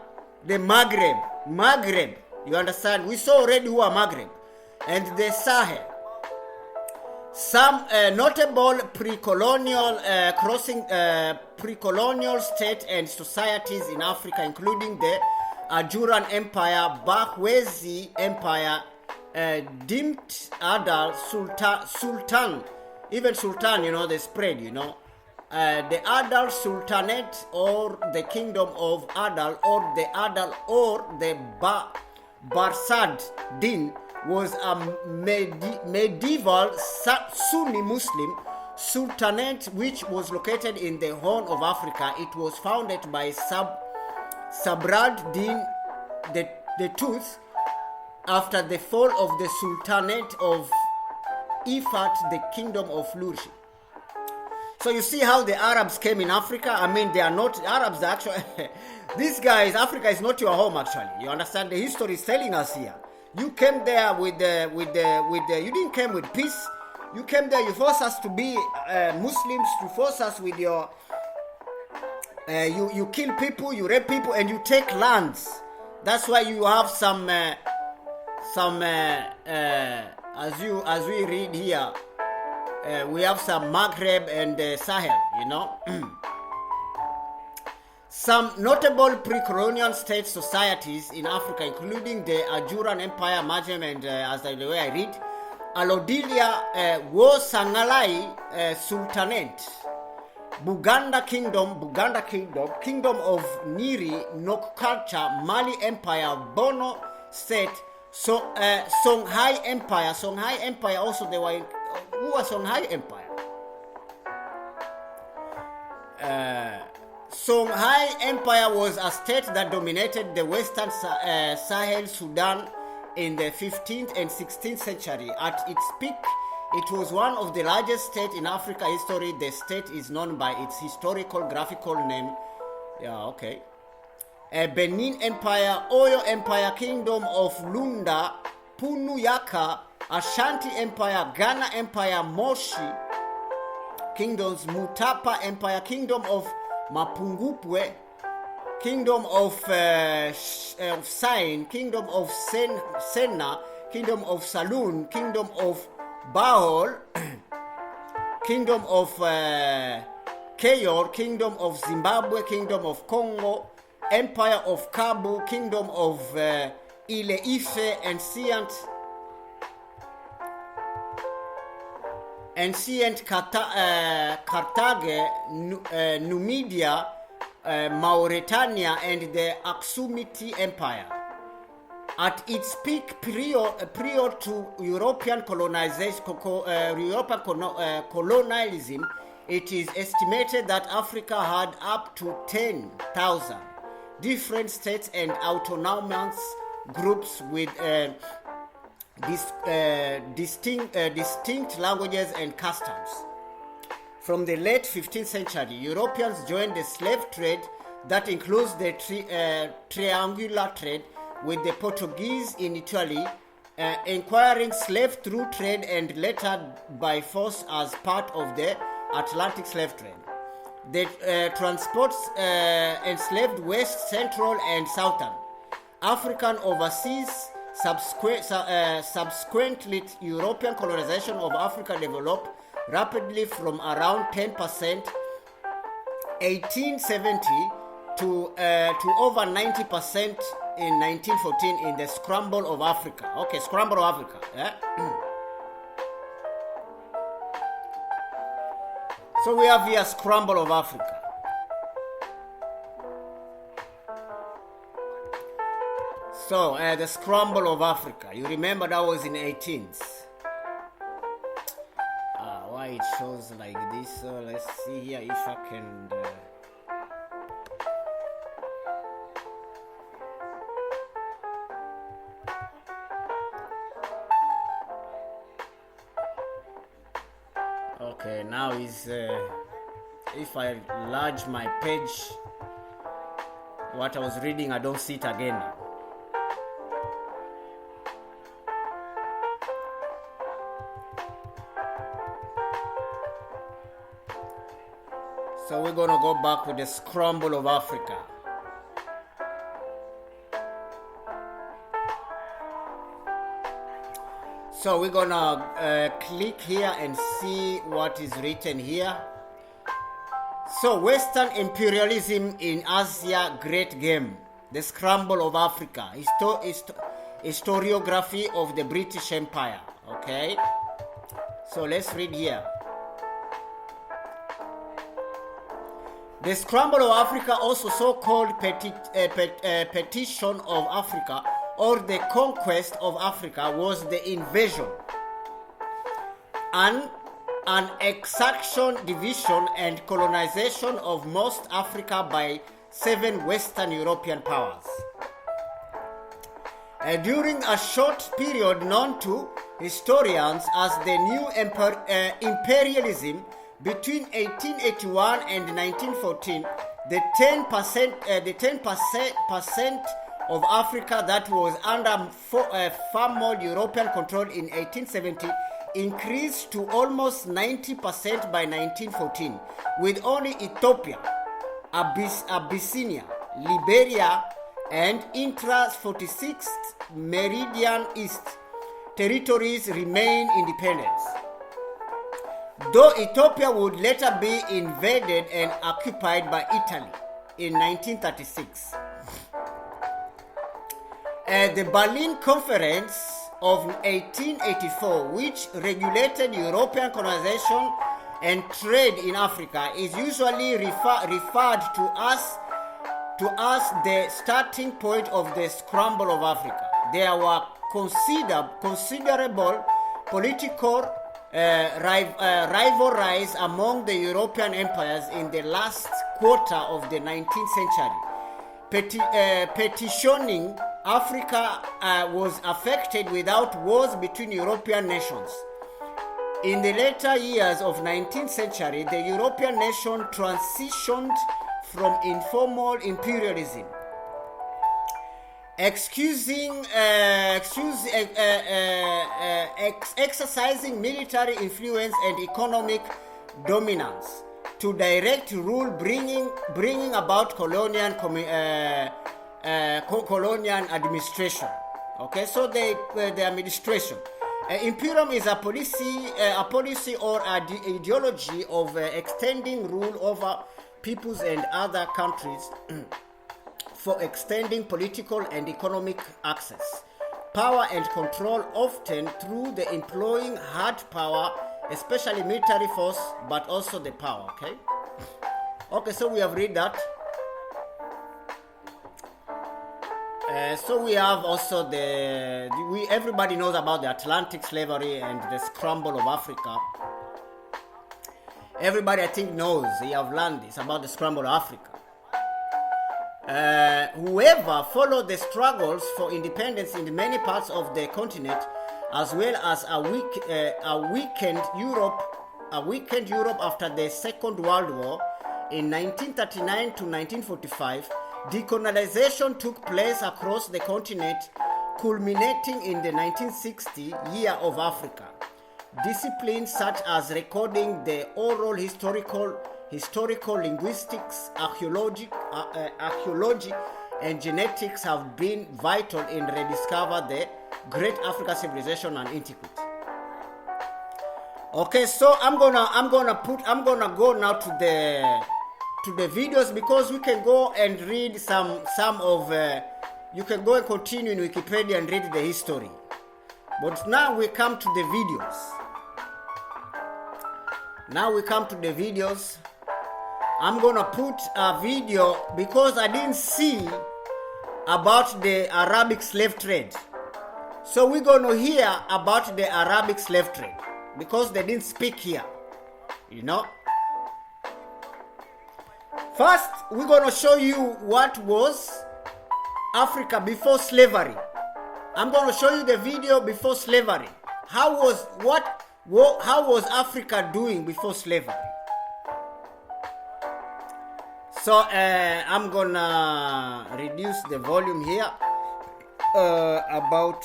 the Maghreb. You understand? We saw already who are Maghreb, and the Sahel. Some notable pre-colonial states and societies in Africa, including the Ajuran Empire, Bahwezi Empire, Dimt Adal, Sultan, even Sultan, they spread, the Adal Sultanate, or the Kingdom of Adal, or the Adal, or the Barsad Din, was a medieval Sunni Muslim sultanate which was located in the Horn of Africa. It was founded by Sabrad Din the Tooth after the fall of the Sultanate of Ifat, the Kingdom of Flourishing. So you see how the Arabs came in Africa. I mean, they are not Arabs actually. These guys, Africa is not your home actually. You understand? The history is telling us here. You came there with the you didn't come with peace. You came there, you forced us to be Muslims, you forced us with your you kill people, you rape people, and you take lands. That's why you have some as we read here, we have some Maghreb and Sahel, Some notable pre-colonial state societies in Africa, including the Ajuran Empire, Maghreb, and as the way I read, Alodilia Wosangalai Sultanate, Buganda Kingdom, Kingdom of Niri, Nok Culture, Mali Empire, Bono State, Songhai Empire also they were who was Songhai Empire? Songhai Empire was a state that dominated the western Sahel Sudan in the 15th and 16th century. At its peak, it was one of the largest states in Africa history. The state is known by its historical graphical name. Benin Empire, Oyo Empire, Kingdom of Lunda, Punuyaka, Ashanti Empire, Ghana Empire, Moshi Kingdoms, Mutapa Empire, Kingdom of Mapungupwe, Kingdom of Sain, Kingdom of Senna, Kingdom of Saloon, Kingdom of Baol, Kingdom of Keyor, Kingdom of Zimbabwe, Kingdom of Congo, Empire of Kabu, Kingdom of Ile-Ife, Ancient Carthage, Numidia, Mauritania, and the Aksumite Empire. At its peak, prior to European colonialism, it is estimated that Africa had up to 10,000 different states and autonomous groups with distinct languages and customs. From the late 15th century, Europeans joined the slave trade that includes the triangular trade with the Portuguese in Italy, acquiring slave through trade and later by force as part of the Atlantic slave trade. The transports enslaved West, Central, and Southern African overseas. Subsequently, European colonization of Africa developed rapidly from around 10% 1870 to over 90% in 1914 in the Scramble of Africa. Okay, Scramble of Africa. Yeah? So we have here Scramble of Africa. So the Scramble of Africa. You remember that was in 18th. Why it shows like this? So let's see here if I can. Okay, now is if I enlarge my page, what I was reading, I don't see it again now. So we're gonna go back with the Scramble of Africa. So we're gonna click here and see what is written here. So Western imperialism in Asia, great game. The Scramble of Africa. Historiography of the British Empire. Okay. So let's read here. The Scramble of Africa, also so-called Petition of Africa, or the Conquest of Africa, was the invasion, an exaction, division, and colonization of most Africa by 7 Western European powers. During a short period known to historians as the New Imperialism, between 1881 and 1914, the 10% of Africa that was under formal European control in 1870 increased to almost 90% by 1914, with only Ethiopia, Abyssinia, Liberia, and Intra's 46th Meridian East territories remain independent, though Ethiopia would later be invaded and occupied by Italy in 1936. The Berlin Conference of 1884, which regulated European colonization and trade in Africa, is usually referred to as the starting point of the Scramble of Africa. There were considerable political rivalries among the European empires in the last quarter of the 19th century. Petitioning Africa was affected without wars between European nations. In the later years of 19th century, the European nation transitioned from informal imperialism, exercising military influence and economic dominance, to direct rule, bringing about colonial administration. Okay, so the administration. Imperium is a policy or ideology of extending rule over peoples and other countries for extending political and economic access, power and control, often through the employing hard power, especially military force, but also the power. Okay, so we have read that. So we have also everybody knows about the Atlantic slavery and the Scramble of Africa. Everybody I think knows, you have learned this about the scramble of Africa. Whoever followed the struggles for independence in many parts of the continent, as well as a weakened Europe after the Second World War in 1939 to 1945, decolonization took place across the continent, culminating in the 1960 Year of Africa. Disciplines such as recording, the oral historical linguistics, archaeology, and genetics have been vital in rediscover the great African civilization and antiquity. Okay, so I'm gonna go now to the videos, because we can go and read some of you can go and continue in Wikipedia and read the history. But now we come to the videos. I'm gonna put a video because I didn't see about the Arabic slave trade. So we're gonna hear about the Arabic slave trade because they didn't speak here, you know. First, we're gonna show you what was Africa before slavery. I'm gonna show you the video before slavery. How was Africa doing before slavery? So I'm gonna reduce the volume here about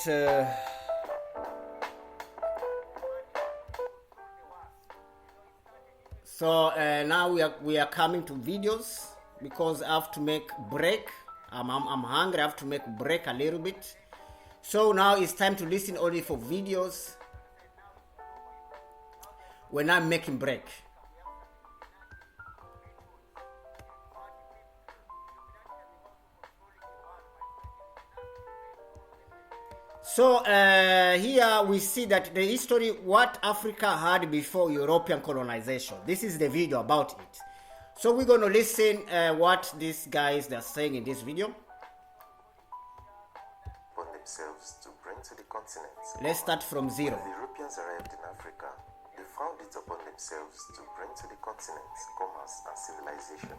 so now we are coming to videos because I have to make break. I'm hungry. I have to make break a little bit. So now it's time to listen only for videos when I'm making break. So here we see that the history, what Africa had before European colonization. This is the video about it. So we're going to listen what these guys are saying in this video.
On themselves to bring to the continent.
Let's start from zero.
When the Europeans arrived in Africa, they found it upon themselves to bring to the continent commerce and civilization.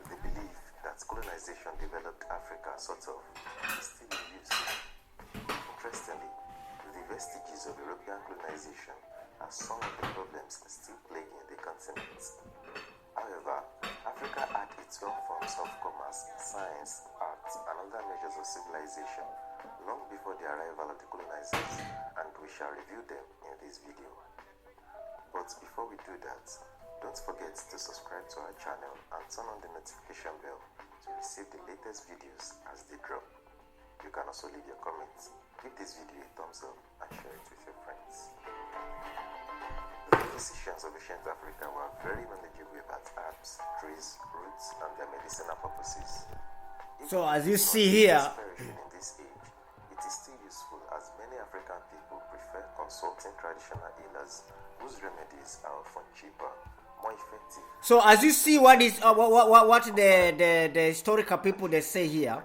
They believe that colonization developed Africa sort of, still in use. Interestingly, the vestiges of European colonization are some of the problems still plaguing the continent. However, Africa had its own forms of commerce, science, art, and other measures of civilization long before the arrival of the colonizers, and we shall review them in this video. But before we do that, don't forget to subscribe to our channel and turn on the notification bell to receive the latest videos as they drop. You can also leave your comments. Give this video a thumbs up and share it with your friends. The physicians of ancient Africa were very knowledgeable about herbs, trees, roots, and their medicinal purposes.
So as you see here,
in this age, it is still useful as many African people prefer consulting traditional healers whose remedies are often cheaper, more effective.
So as you see what is what the historical people they say here.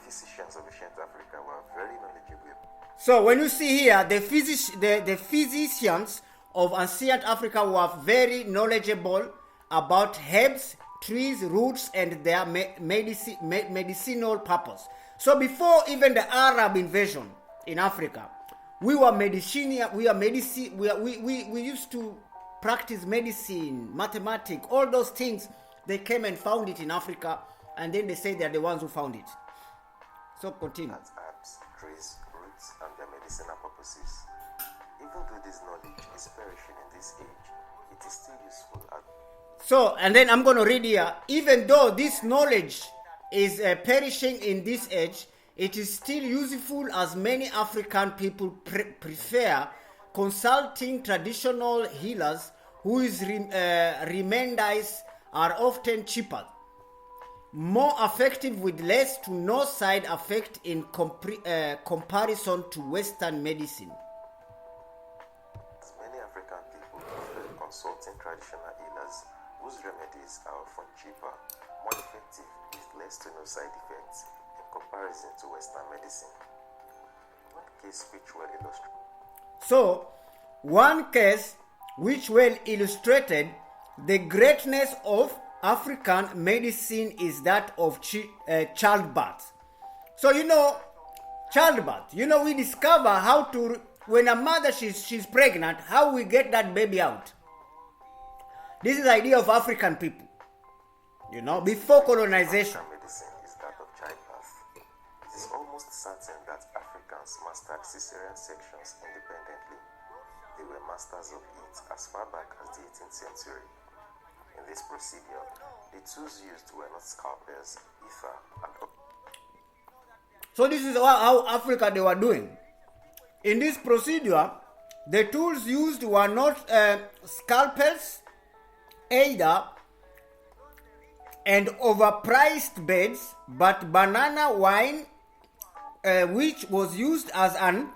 Physicians of ancient Africa were very knowledgeable.
So when you see here, the physicians of ancient Africa were very knowledgeable about herbs, trees, roots, and their medicinal purpose. So before even the Arab invasion in Africa, we were medicine. We used to practice medicine, mathematics, all those things. They came and found it in Africa, and then they say they are the ones who found it. So continue.
As herbs, trees, roots, and their medicinal purposes. Even though this knowledge is perishing in this age, it is still useful.
So, and then I'm going to read here. Even though this knowledge is perishing in this age, it is still useful as many African people prefer consulting traditional healers whose remedies are often cheaper, more effective with less to no side effect in comparison to Western medicine.
Many African people prefer consulting traditional healers whose remedies are often cheaper, more effective with less to no side effects in comparison to Western medicine. One case which will illustrate.
So, one case which well illustrated the greatness of African medicine is that of childbirth. So childbirth. We discover how to, when a mother she's pregnant, how we get that baby out. This is the idea of African people. Before colonization.
African medicine is that of childbirth. It is almost certain that Africans mastered cesarean sections independently. They were masters of it as far back as the 18th century. In this procedure, the tools used were not scalpels, ether, and
so this is how Africa they were doing. In this procedure, the tools used were not scalpels, either, and overpriced beds, but banana wine, which was used as an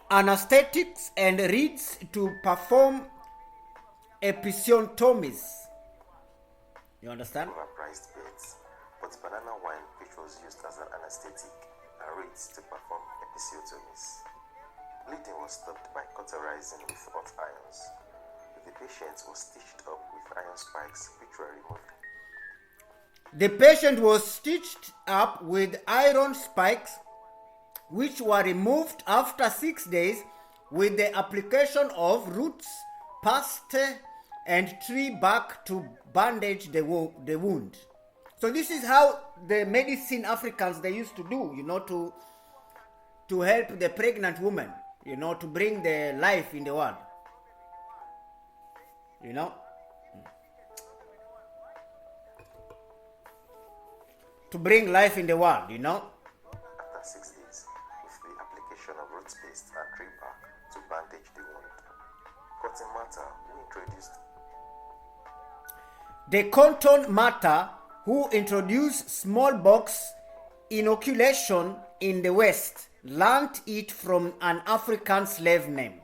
anesthetics and reeds to perform episiotomies. You understand?
overpriced beds, but banana wine, which was used as an anesthetic, and reeds to perform episiotomies. Bleeding was stopped by cauterizing with hot irons. The patient was stitched up with iron spikes, which were removed.
The patient was stitched up with iron spikes, which were removed after 6 days with the application of roots, paste, and tree bark to bandage the wound. So this is how the medicine Africans they used to do, to help the pregnant woman, to bring the life in the world. To bring life in the world,
After 6 days, with the application of root paste and tree bark to bandage the wound. Cotton Mather,
The Cotton Mather, who introduced smallpox inoculation in the West, learned it from an African slave name.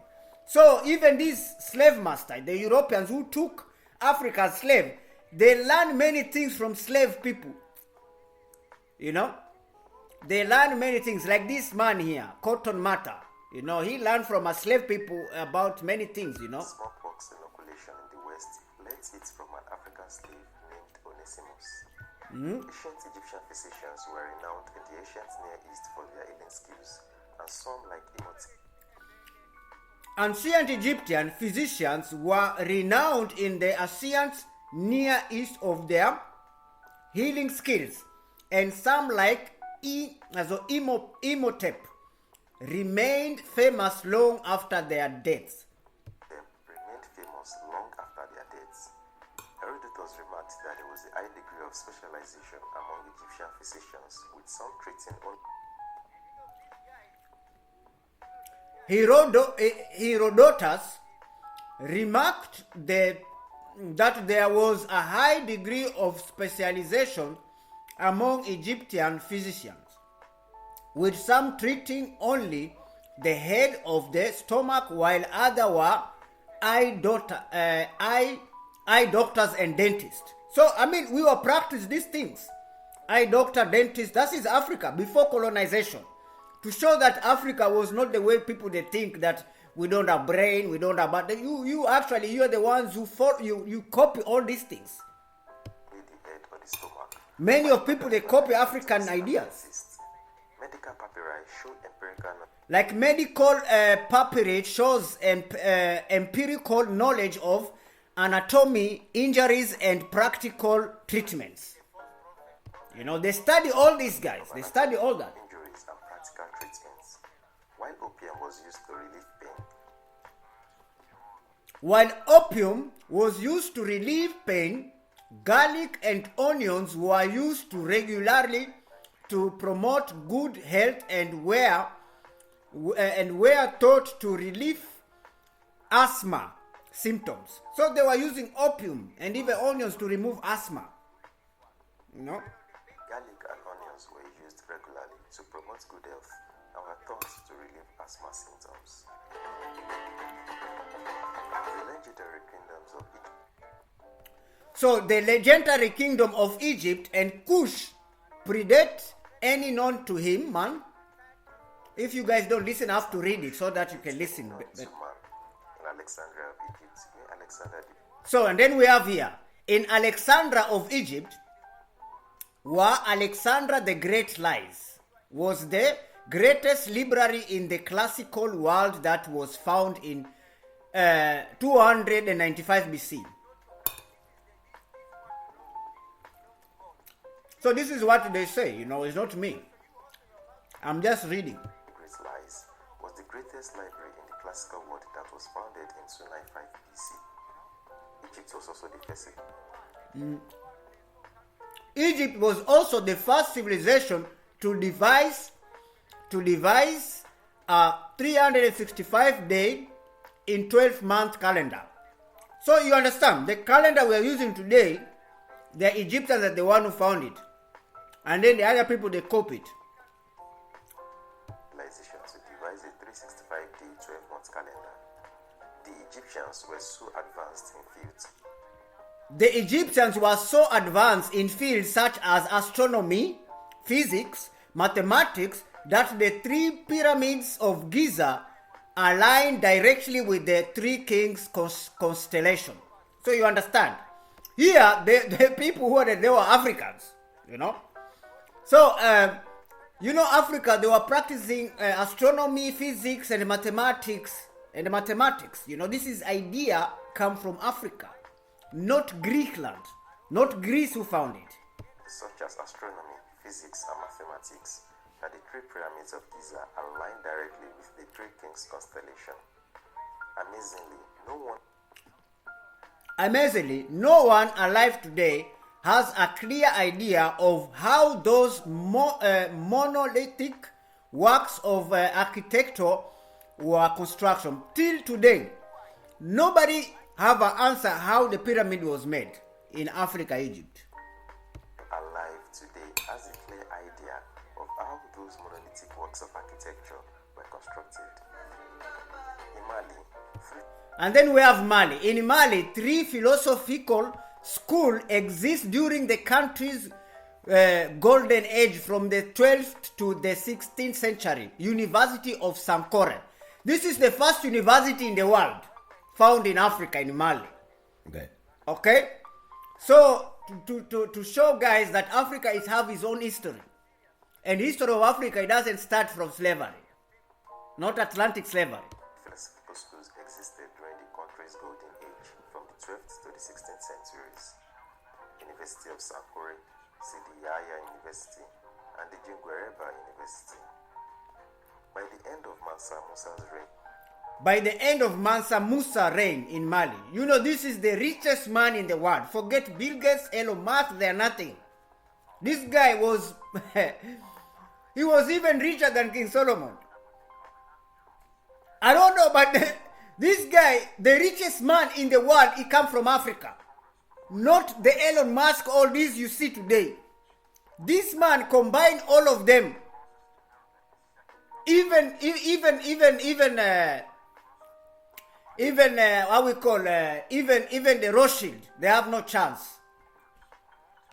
So even these slave masters, the Europeans who took Africa's slave, they learned many things from slave people. They learned many things, like this man here, Cotton Mather. He learned from a slave people about many things,
Smallpox inoculation in the West learned it from an African slave named Onesimus. Ancient Egyptian physicians were renowned in the ancient Near East for their healing skills, and some, like
Ancient Egyptian physicians were renowned in the ancient Near East of their healing skills, and some, like Imhotep, remained famous long after their deaths. Herodotus
remarked that there was a high degree of specialization among Egyptian physicians, with some treating
Herodotus remarked that there was a high degree of specialization among Egyptian physicians, with some treating only the head of the stomach, while others were eye doctors and dentists. So, we will practice these things. Eye doctor, dentist, that is Africa before colonization. To show that Africa was not the way people they think, that we don't have brain, we don't have... But you are the ones who you copy all these things. Many of people, they copy African ideas.
Medical papyri show empirical knowledge.
Like medical papyri shows empirical knowledge of anatomy, injuries, and practical treatments. They study all these guys. They study all that.
Injuries and practical treatments. While opium was used to relieve pain.
While opium was used to relieve pain, garlic and onions were used to regularly to promote good health and were thought to relieve asthma symptoms. So they were using opium and even onions to remove asthma.
Garlic and onions were used regularly to promote good health and were thought to relieve asthma symptoms. The legendary kingdoms of Egypt.
So the legendary kingdom of Egypt and Kush predate any known to him, man. If you guys don't listen, I have to read it so that you can listen.
To man, and Alexandria of Egypt, where Alexander the
So, and then we have here, in Alexandria of Egypt, where Alexander the Great lies, was the greatest library in the classical world that was found in 295 BC. So this is what they say, it's not me. I'm just reading.
Great Lies was the greatest library in the classical world that was founded in 295 BC. Egypt was also the first.
Egypt was also the first civilization to devise a 365-day in 12-month calendar. So you understand, the calendar we are using today, the Egyptians are the one who found it. And then the other people, they copy it.
Civilization to devise a 365-day 12-month calendar. The Egyptians were so advanced in fields.
The Egyptians were so advanced in fields such as astronomy, physics, mathematics, that the three pyramids of Giza aligned directly with the three kings constellation. So you understand. Here, the people who they were Africans, So, Africa, they were practicing astronomy, physics, and mathematics. This is idea come from Africa, not Greekland, not Greece who found it.
Such as astronomy, physics, and mathematics, that the three pyramids of Giza aligned directly with the three kings constellation.
Amazingly, no one alive today has a clear idea of how those monolithic works of architecture were construction. Till today, nobody have an answer how the pyramid was made in Africa, Egypt.
Alive today has a clear idea of how those monolithic works of architecture were constructed. In Mali,
and then we have Mali. In Mali, 3 philosophical schools exist during the country's golden age from the 12th to the 16th century. University of Sankore. This is the first university in the world found in Africa, in Mali. Okay? So, to show guys that Africa have its own history. And history of Africa, it doesn't start from slavery. Not Atlantic slavery.
Philosophical schools existed during the country's golden age from the 12th to the 16th centuries. University of Sankore, Sidi Yahya University, and the Jingwereba University. By the end of Mansa Musa's reign,
by the end of Mansa Musa reign in Mali, this is the richest man in the world. Forget Bill Gates, Elon Musk, they are nothing. This guy was, he was even richer than King Solomon. I don't know, but this guy, the richest man in the world, he come from Africa. Not the Elon Musk, all these you see today. This man combined all of them. Even the Rothschild, they have no chance.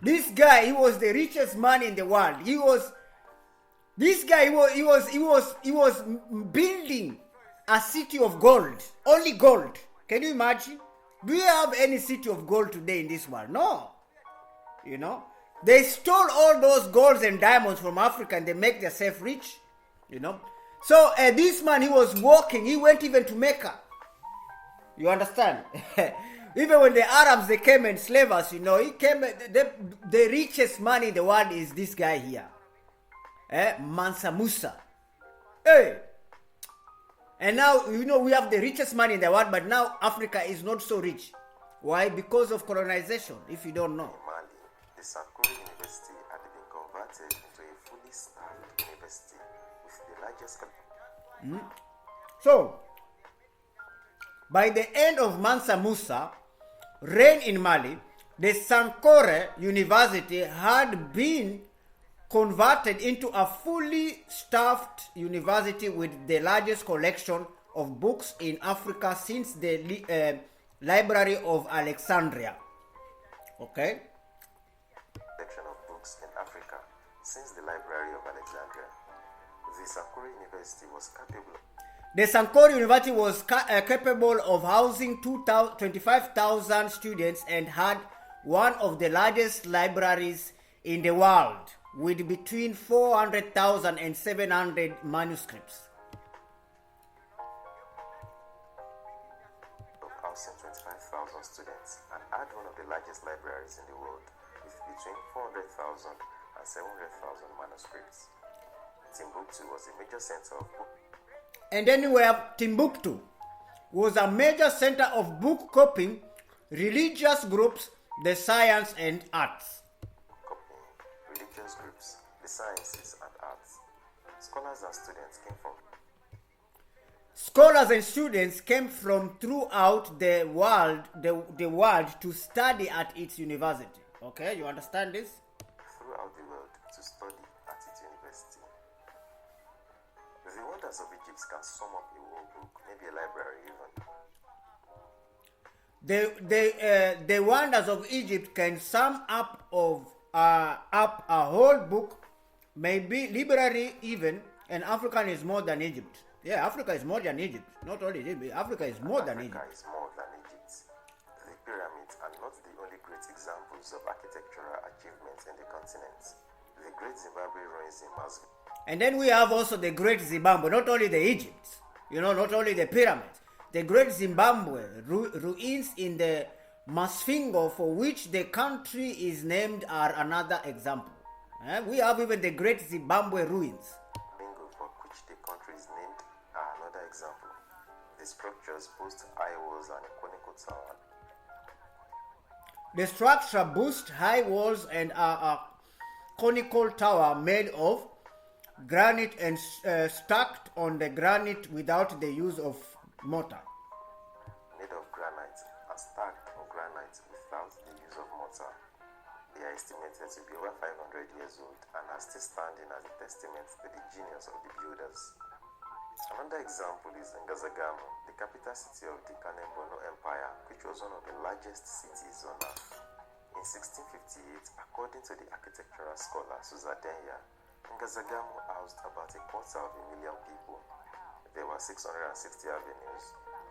This guy, he was the richest man in the world. He was building a city of gold. Only gold. Can you imagine? Do you have any city of gold today in this world? No. They stole all those golds and diamonds from Africa and they make themselves rich. So this man, he was walking. He went even to Mecca. You understand? Even when the Arabs, they came and enslaved us, he came, the richest man in the world is this guy here. Mansa Musa. Hey. And now, we have the richest man in the world, but now Africa is not so rich. Why? Because of colonization, if you don't know.
In Mali, the Sankore University had been converted into a fully staffed university with the largest...
So, by the end of Mansa Musa reign in Mali, the Sankore University had been converted into a fully staffed university with the largest collection of books in Africa since the Library of Alexandria. Okay?
Collection of books in Africa since the Library of Alexandria. The Sankore University was capable.
The Sankore University was capable of housing 25,000 students and had one of the largest libraries in the world, with between 400,000 and 700 manuscripts.
Of housing 25,000 students and had one of the largest libraries in the world, with between 400,000 and 700,000 manuscripts. Timbuktu was a major center of book.
And then we have Timbuktu, was a major center of book copying, religious groups, the science and arts.
Copying, religious groups, the sciences and arts. Scholars and students came from throughout the world to study at its university. Okay, you understand this? Throughout the world to study at its university. The wonders of Egypt can sum up a whole book, maybe a library even.
The wonders of Egypt can sum up a whole book, maybe library even, and Africa is more than Egypt. Yeah, Africa is more than Egypt. Not only Egypt, Africa is more than Egypt.
Africa is more than Egypt. The pyramids are not the only great examples of architectural achievements in the continent. The great Zimbabwe ruins in Masvi.
And then we have also the great Zimbabwe, not only the Egypt, not only the pyramids. The great Zimbabwe ruins in the Masvingo, for which the country is named, are another example. We have even the great Zimbabwe ruins.
Bingo, for which the country is named, are another example. The structures boast high walls and a conical tower.
The structure boasts high walls and a conical tower made of granite and stacked on the granite without the use of mortar.
Made of granite and stacked on granite without the use of mortar. They are estimated to be over 500 years old and are still standing as a testament to the genius of the builders. Another example is Ngazagamu, the capital city of the Kanem-Borno Empire, which was one of the largest cities on earth. In 1658, according to the architectural scholar Suzadenya, Ngazagamu housed about 250,000 people. There were 660 avenues.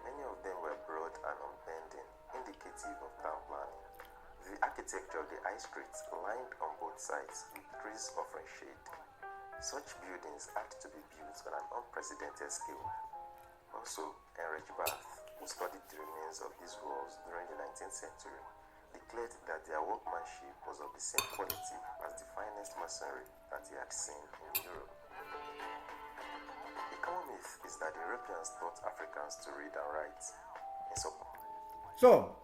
Many of them were broad and unbending, indicative of town planning. The architecture of the high streets lined on both sides with trees offering shade. Such buildings had to be built on an unprecedented scale. Also, Heinrich Barth, who studied the remains of these walls during the 19th century, declared that their workmanship was of the same quality as the finest masonry that he had seen in Europe. The common myth is that the Europeans taught Africans to read and write.
So,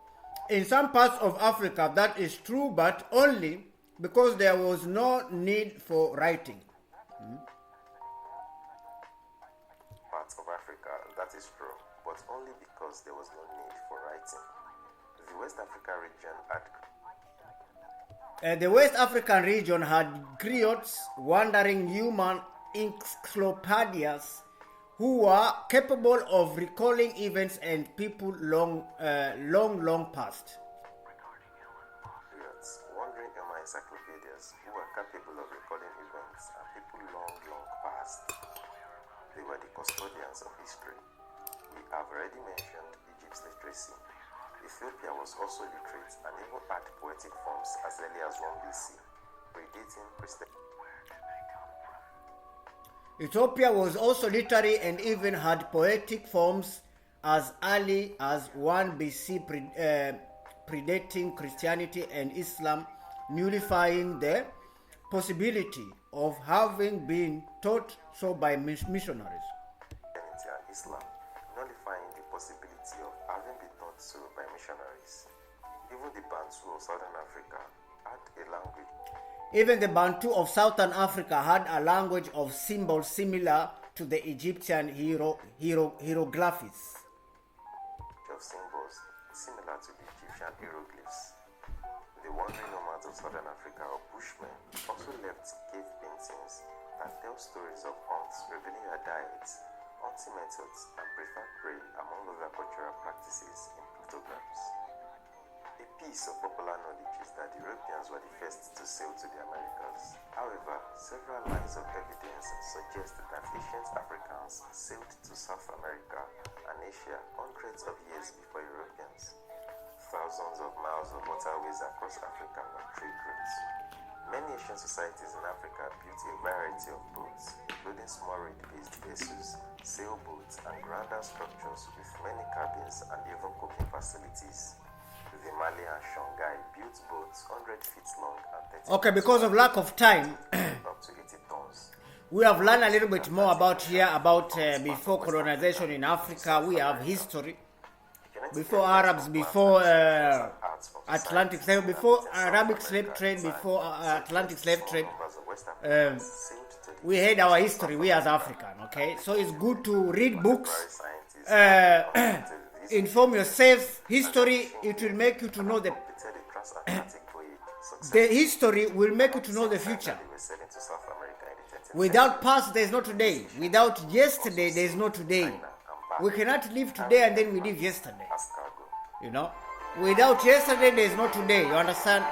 in some parts of Africa that is true, but only because there was no need for writing.
Parts of Africa, that is true, but only because there was no need for writing. The West Africa region had
the West African region had griots, wandering human encyclopedias, who were capable of recalling events and people long past.
Griots, wandering human encyclopedias, who were capable of recalling events and people long past. They were the custodians of history. We have already mentioned Egypt's literacy. Ethiopia was also literate and even had poetic forms as early as 1 BC, predating Christianity.
Ethiopia was also literary and even had poetic forms as early as 1 BC, predating Christianity and Islam, nullifying the possibility of having been taught so by missionaries.
Christianity and Islam, nullifying the possibility of having been taught so by missionaries. Even the Bantu of Southern Africa had a language.
Even the Bantu of Southern Africa had a language of symbols similar to the Egyptian hieroglyphs.
Of symbols similar to the Egyptian hieroglyphs. The wandering nomads of Southern Africa, or Bushmen, also left cave paintings that tell stories of hunts, revealing their diets, hunting methods, and preferred prey, among other cultural practices in pictograms. A A piece of popular knowledge is that Europeans were the first to sail to the Americas. However, several lines of evidence suggest that ancient Africans sailed to South America and Asia hundreds of years before Europeans. Thousands of miles of waterways across Africa were trade routes. Many ancient societies in Africa built a variety of boats, including small reed-based vessels, sailboats, and grander structures with many cabins and even cooking facilities. The Mali and Songhai built boats 100 feet long and 30
Okay, because of lack of time,
up to 80 tons.
we have learned a little bit more about before colonization in Africa. We have history. Before Arabs, before Atlantic slave, before Arabic slave trade, before Atlantic slave trade, we had our history, we as African, okay? So it's good to read books, inform yourself. History, it will make you to know the history will make you to know the future. Without past, there is no today. Without yesterday, there is no today. We cannot live today and then we live yesterday. You know, without yesterday there is no today. You understand?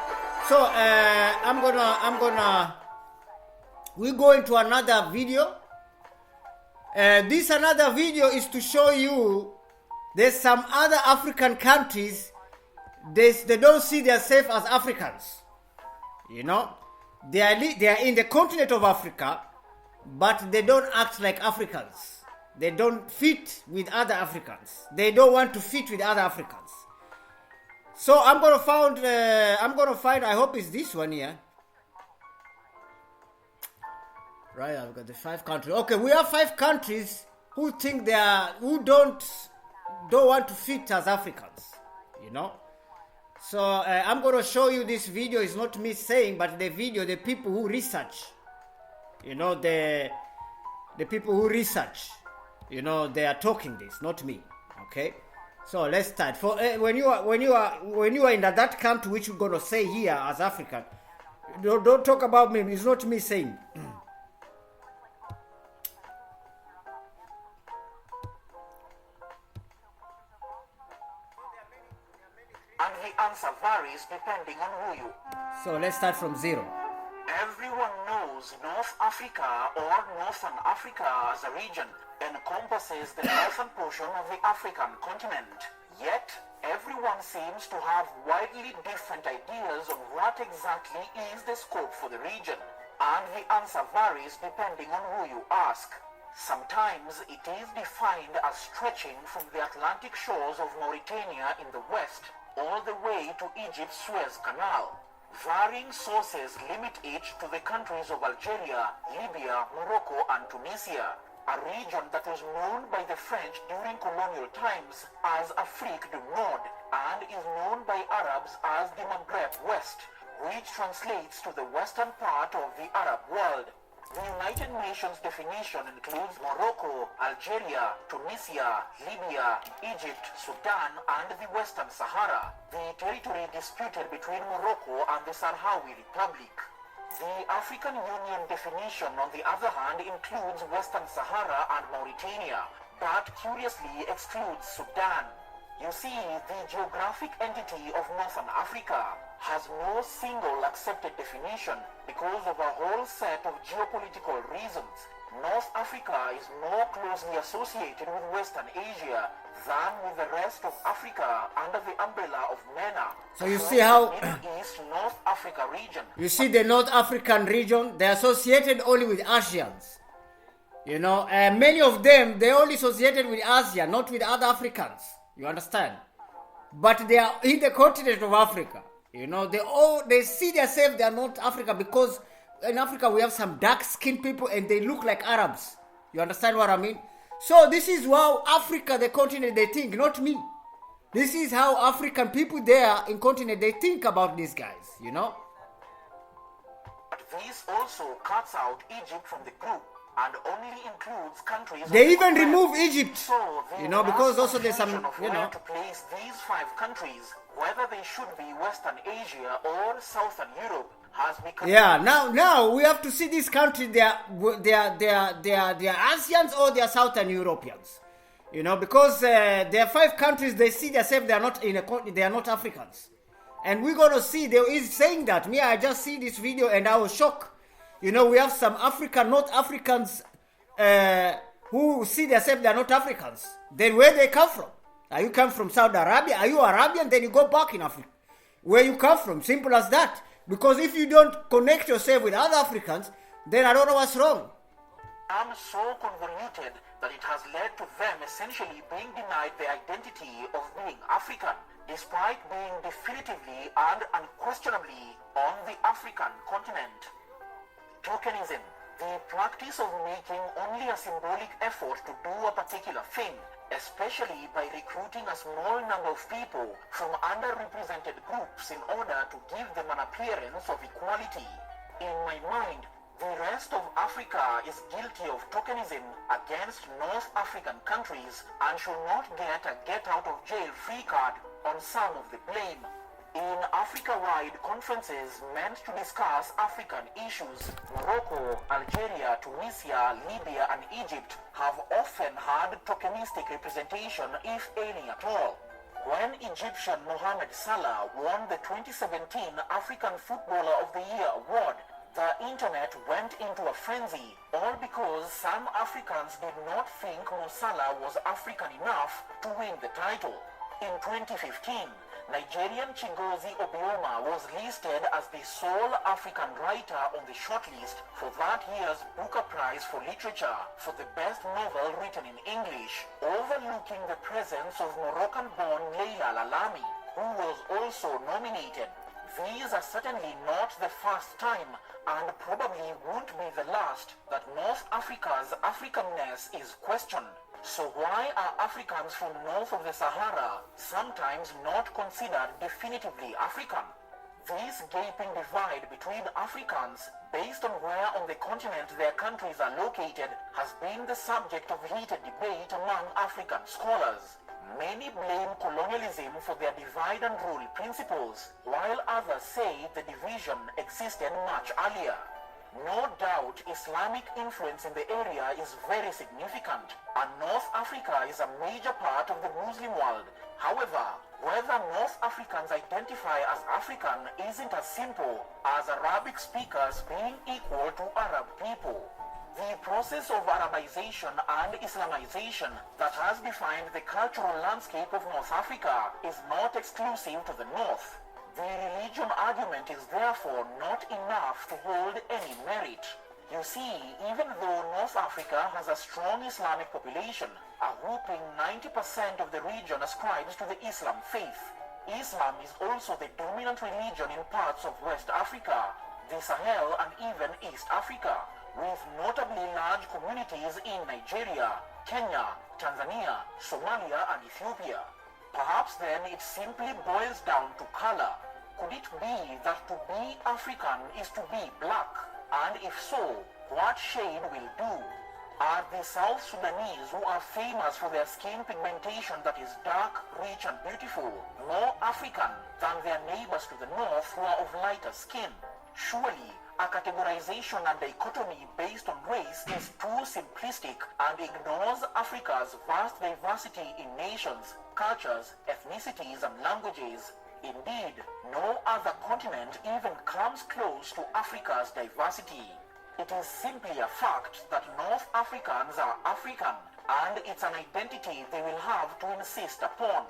So we go into another video. This another video is to show you there's some other African countries. They don't see themselves as Africans. You know, they are in the continent of Africa, but they don't act like Africans. They don't fit with other Africans. They don't want to fit with other Africans. So I'm gonna find. I hope it's this one here. Right, I've got the 5 countries. Okay, we have 5 countries who think who don't want to fit as Africans. You know. So I'm gonna show you this video. It's not me saying, but the video, the people who research. You know, the people who research. You know, they are talking this, not me. Okay, so let's start. For when you are in that country, which we're gonna say here as African, don't talk about me. It's not me saying.
And the answer varies depending on who you.
So let's start from 0.
Everyone knows North Africa or Northern Africa as a region encompasses the northern portion of the African continent. Yet, everyone seems to have widely different ideas on what exactly is the scope for the region. And the answer varies depending on who you ask. Sometimes it is defined as stretching from the Atlantic shores of Mauritania in the west all the way to Egypt's Suez Canal. Varying sources limit it to the countries of Algeria, Libya, Morocco, and Tunisia, a region that was known by the French during colonial times as Afrique du Nord and is known by Arabs as the Maghreb West, which translates to the western part of the Arab world. The United Nations definition includes Morocco, Algeria, Tunisia, Libya, Egypt, Sudan, and the Western Sahara, the territory disputed between Morocco and the Sahrawi Republic. The African Union definition, on the other hand, includes Western Sahara and Mauritania, but curiously excludes Sudan. You see, the geographic entity of Northern Africa has no single accepted definition because of a whole set of geopolitical reasons. North Africa is more closely associated with Western Asia than with the rest of Africa under the umbrella of MENA.
So you see how
East North Africa region.
you see the North African region, they're associated only with Asians. You know, many of them, they're only associated with Asia, not with other Africans. You understand? But they are in the continent of Africa. You know, they see themselves they are not Africa because in Africa we have some dark-skinned people and they look like Arabs. You understand what I mean? So this is how Africa, the continent, they think, not me. This is how African people there in continent, they think about these guys, you know?
But this also cuts out Egypt from the group and only includes countries.
They even remove Egypt,
so
you know, because also there's some, you know.
To place these 5 countries, whether they should be Western Asia or Southern Europe, has become.
Yeah, now we have to see these countries. They are Asians or they are Southern Europeans, you know, because there are 5 countries. They see themselves they are not Africans. And we're going to see, there is saying that. Me, I just see this video and I was shocked. You know, we have some North Africans who see themselves they're not Africans. Then where they come from? Are you come from Saudi Arabia? Are you Arabian? Then you go back in Africa. Where you come from, simple as that. Because if you don't connect yourself with other Africans, then I don't know what's wrong.
I'm so convoluted that it has led to them essentially being denied the identity of being African, despite being definitively and unquestionably on the African continent. Tokenism, the practice of making only a symbolic effort to do a particular thing, especially by recruiting a small number of people from underrepresented groups in order to give them an appearance of equality. In my mind, the rest of Africa is guilty of tokenism against North African countries and should not get a get-out-of-jail-free card on some of the blame. In Africa-wide conferences meant to discuss African issues, Morocco, Algeria, Tunisia, Libya, and Egypt have often had tokenistic representation, if any at all. When Egyptian Mohamed Salah won the 2017 African Footballer of the Year award, the internet went into a frenzy, all because some Africans did not think Mo Salah was African enough to win the title. In 2015, Nigerian Chigozie Obioma was listed as the sole African writer on the shortlist for that year's Booker Prize for Literature for the best novel written in English, overlooking the presence of Moroccan-born Leila Lalami, who was also nominated. These are certainly not the first time, and probably won't be the last, that North Africa's Africanness is questioned. So why are Africans from north of the Sahara sometimes not considered definitively African? This gaping divide between Africans, based on where on the continent their countries are located, has been the subject of heated debate among African scholars. Many blame colonialism for their divide and rule principles, while others say the division existed much earlier. No doubt Islamic influence in the area is very significant, and North Africa is a major part of the Muslim world. However, whether North Africans identify as African isn't as simple as Arabic speakers being equal to Arab people. The process of Arabization and Islamization that has defined the cultural landscape of North Africa is not exclusive to the North. The religion argument is therefore not enough to hold any merit. You see, even though North Africa has a strong Islamic population, a whopping 90% of the region ascribes to the Islam faith. Islam is also the dominant religion in parts of West Africa, the Sahel, and even East Africa, with notably large communities in Nigeria, Kenya, Tanzania, Somalia, and Ethiopia. Perhaps then it simply boils down to color. Could it be that to be African is to be black? And if so, what shade will do? Are the South Sudanese, who are famous for their skin pigmentation that is dark, rich, and beautiful, more African than their neighbors to the north who are of lighter skin? Surely, a categorization and dichotomy based on race is too simplistic and ignores Africa's vast diversity in nations, cultures, ethnicities, and languages. Indeed, no other continent even comes close to Africa's diversity. It is simply a fact that North Africans are African, and it's an identity they will have to insist upon.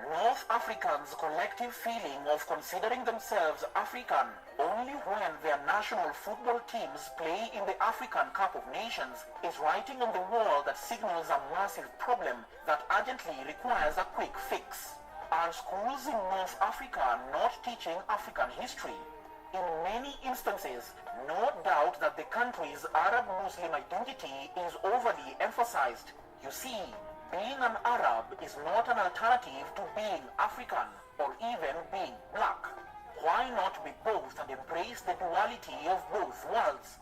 North Africans' collective feeling of considering themselves African only when their national football teams play in the African Cup of Nations is writing on the wall that signals a massive problem that urgently requires a quick fix. Are schools in North Africa not teaching African history? In many instances, no doubt that the country's Arab-Muslim identity is overly emphasized. You see, being an Arab is not an alternative to being African or even being black. Why not be both and embrace the duality of both worlds?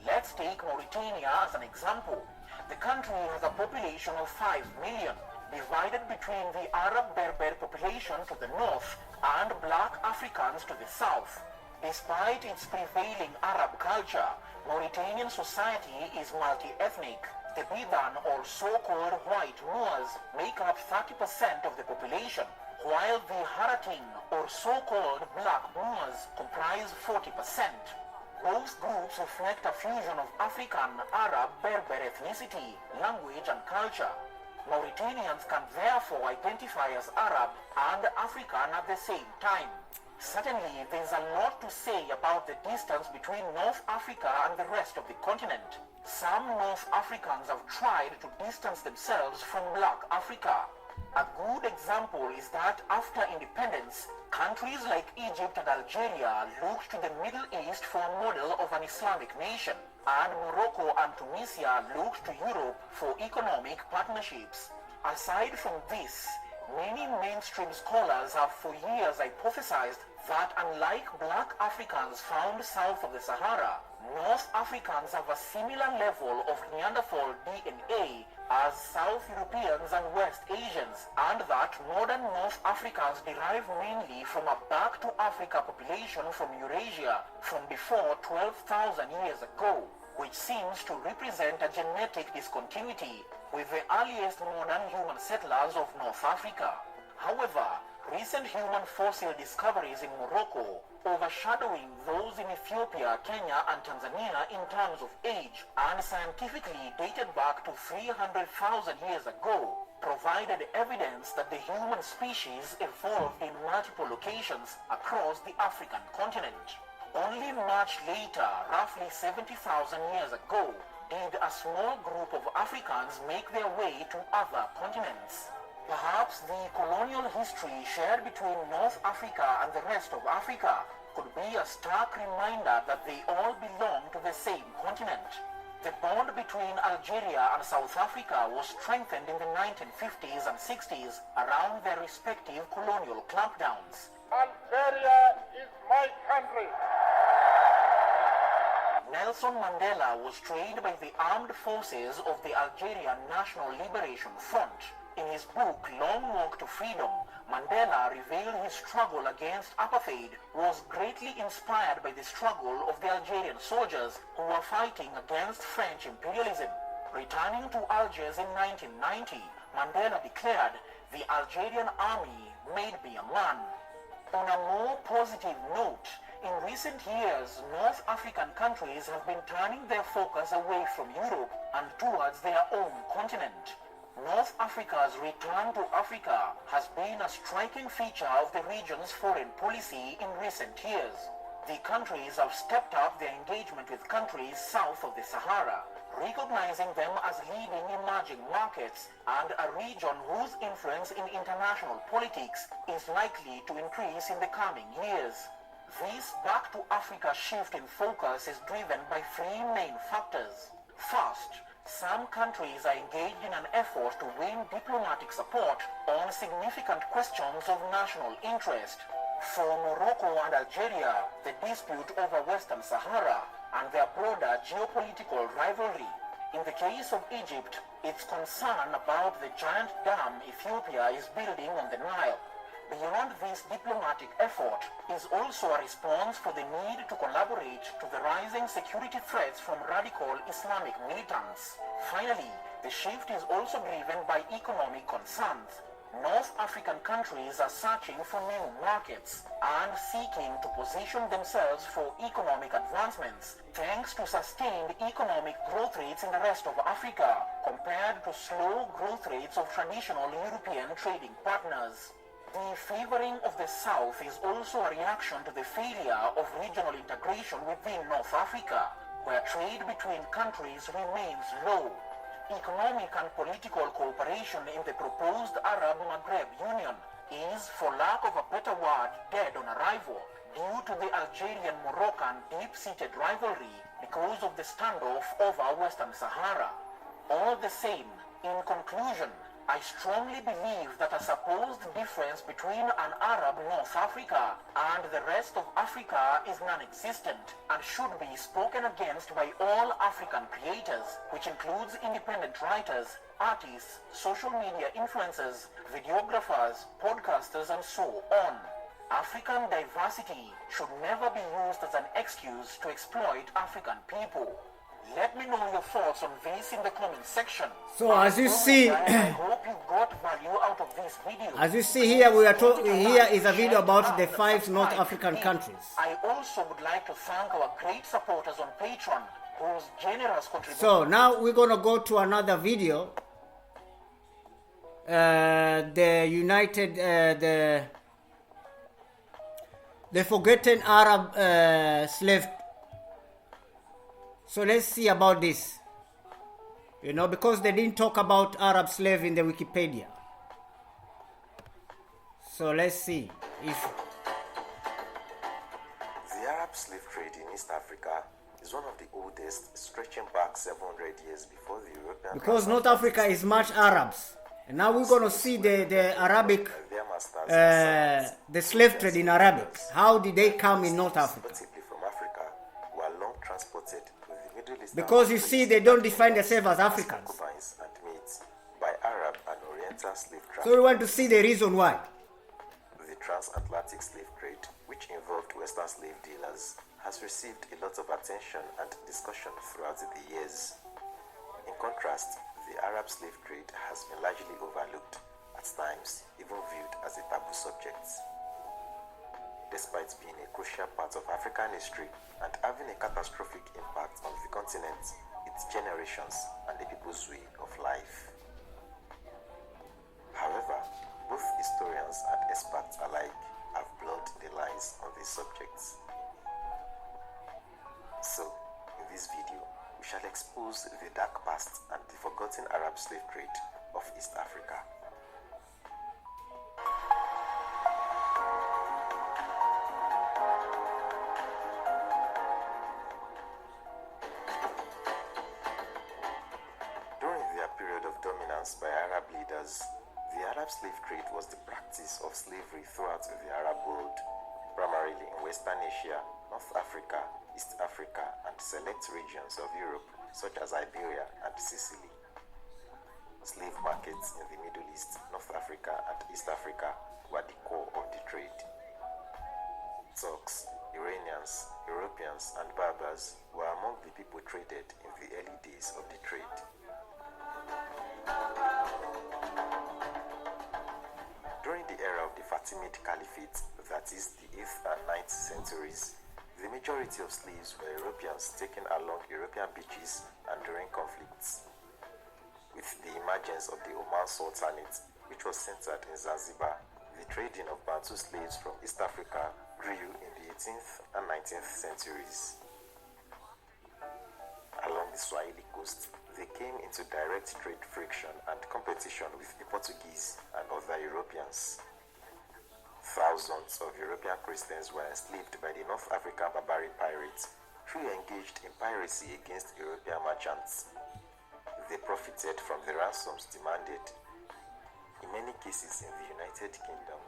Let's take Mauritania as an example. The country has a population of 5 million, divided between the Arab Berber population to the north and black Africans to the south. Despite its prevailing Arab culture, Mauritanian society is multi-ethnic. The Bidan, or so-called white Moors, make up 30% of the population, while the Haratin or so-called Black Moors comprise 40%. Both groups reflect a fusion of African, Arab, Berber ethnicity, language and culture. Mauritanians can therefore identify as Arab and African at the same time. Certainly, there is a lot to say about the distance between North Africa and the rest of the continent. Some North Africans have tried to distance themselves from Black Africa. A good example is that after independence, countries like Egypt and Algeria looked to the Middle East for a model of an Islamic nation, and Morocco and Tunisia looked to Europe for economic partnerships. Aside from this, many mainstream scholars have for years hypothesized that unlike Black Africans found south of the Sahara, North Africans have a similar level of Neanderthal DNA as South Europeans and West Asians, and that modern North Africans derive mainly from a back-to-Africa population from Eurasia from before 12,000 years ago, which seems to represent a genetic discontinuity with the earliest modern human settlers of North Africa. However, recent human fossil discoveries in Morocco, overshadowing those in Ethiopia, Kenya and Tanzania in terms of age, and scientifically dated back to 300,000 years ago, provided evidence that the human species evolved in multiple locations across the African continent. Only much later, roughly 70,000 years ago, did a small group of Africans make their way to other continents. Perhaps the colonial history shared between North Africa and the rest of Africa could be a stark reminder that they all belong to the same continent. The bond between Algeria and South Africa was strengthened in the 1950s and 60s around their respective colonial clampdowns.
Algeria is my country.
Nelson Mandela was trained by the armed forces of the Algerian National Liberation Front. In his book, Long Walk to Freedom, Mandela revealed his struggle against apartheid was greatly inspired by the struggle of the Algerian soldiers who were fighting against French imperialism. Returning to Algiers in 1990, Mandela declared, "The Algerian army made me a man." On a more positive note, in recent years, North African countries have been turning their focus away from Europe and towards their own continent. North Africa's return to Africa has been a striking feature of the region's foreign policy in recent years. The countries have stepped up their engagement with countries south of the Sahara, recognizing them as leading emerging markets and a region whose influence in international politics is likely to increase in the coming years. This back-to-Africa shift in focus is driven by three main factors. First, some countries are engaged in an effort to win diplomatic support on significant questions of national interest. For Morocco and Algeria, the dispute over Western Sahara and their broader geopolitical rivalry. In the case of Egypt, its concern about the giant dam Ethiopia is building on the Nile. Beyond this diplomatic effort is also a response for the need to collaborate to the rising security threats from radical Islamic militants. Finally, the shift is also driven by economic concerns. North African countries are searching for new markets and seeking to position themselves for economic advancements thanks to sustained economic growth rates in the rest of Africa compared to slow growth rates of traditional European trading partners. The favoring of the South is also a reaction to the failure of regional integration within North Africa, where trade between countries remains low. Economic and political cooperation in the proposed Arab-Maghreb Union is, for lack of a better word, dead on arrival due to the Algerian-Moroccan deep-seated rivalry because of the standoff over Western Sahara. All the same, in conclusion, I strongly believe that a supposed difference between an Arab North Africa and the rest of Africa is non-existent and should be spoken against by all African creators, which includes independent writers, artists, social media influencers, videographers, podcasters, and so on. African diversity should never be used as an excuse to exploit African people. Let me know your thoughts on this in the comment section.
So as you see,
I hope you got value out of this video.
as you see here, we are here is a video about the 5 North African countries.
I also would like to thank our great supporters on Patreon, whose generous contribution.
So now we're gonna go to another video. The forgotten Arab slave. So let's see about this. You know, because they didn't talk about Arab slave in the Wikipedia. So let's see if
the Arab slave trade in East Africa is one of the oldest, stretching back 700 years before the European.
Because North Africa is much Arabs, and now we're gonna see the Arabic, the slave trade in Arabic. How did they come in North Africa?
From Africa, were long transported to the Middle East.
Because you see, they don't define themselves as Africans.
And meat by Arab and Oriental slave trade.
So we want to see the reason why.
The transatlantic slave trade, which involved Western slave dealers, has received a lot of attention and discussion throughout the years. In contrast, the Arab slave trade has been largely overlooked, at times even viewed as a taboo subject. Despite being a crucial part of African history and having a catastrophic impact on the continent, its generations, and the people's way of life. However, both historians and experts alike have blurred the lines on these subjects. So, in this video, we shall expose the dark past and the forgotten Arab slave trade of East Africa. During their period of dominance by Arab leaders, the Arab slave trade was the practice of slavery throughout the Arab world, primarily in Western Asia, North Africa, East Africa, and select regions of Europe, such as Iberia and Sicily. Slave markets in the Middle East, North Africa, and East Africa were the core of the trade. Turks, Iranians, Europeans, and Berbers were among the people traded in the early days of the trade. During the era of the Fatimid Caliphate, that is the 8th and 9th centuries, the majority of slaves were Europeans taken along European beaches and during conflicts. With the emergence of the Oman Sultanate, which was centered in Zanzibar, the trading of Bantu slaves from East Africa grew in the 18th and 19th centuries. Along the Swahili coast, they came into direct trade friction and competition with the Portuguese and other Europeans. Thousands of European Christians were enslaved by the North African barbaric pirates who engaged in piracy against European merchants. They profited from the ransoms demanded. In many cases in the United Kingdom,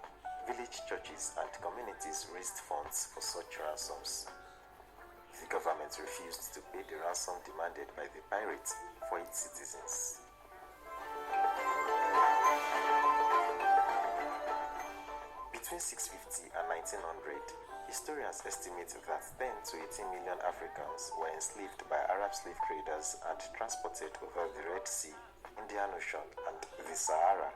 village churches and communities raised funds for such ransoms. The government refused to pay the ransom demanded by the pirates for its citizens. Between 650 and 1900, historians estimate that 10 to 18 million Africans were enslaved by Arab slave traders and transported over the Red Sea, Indian Ocean, and the Sahara.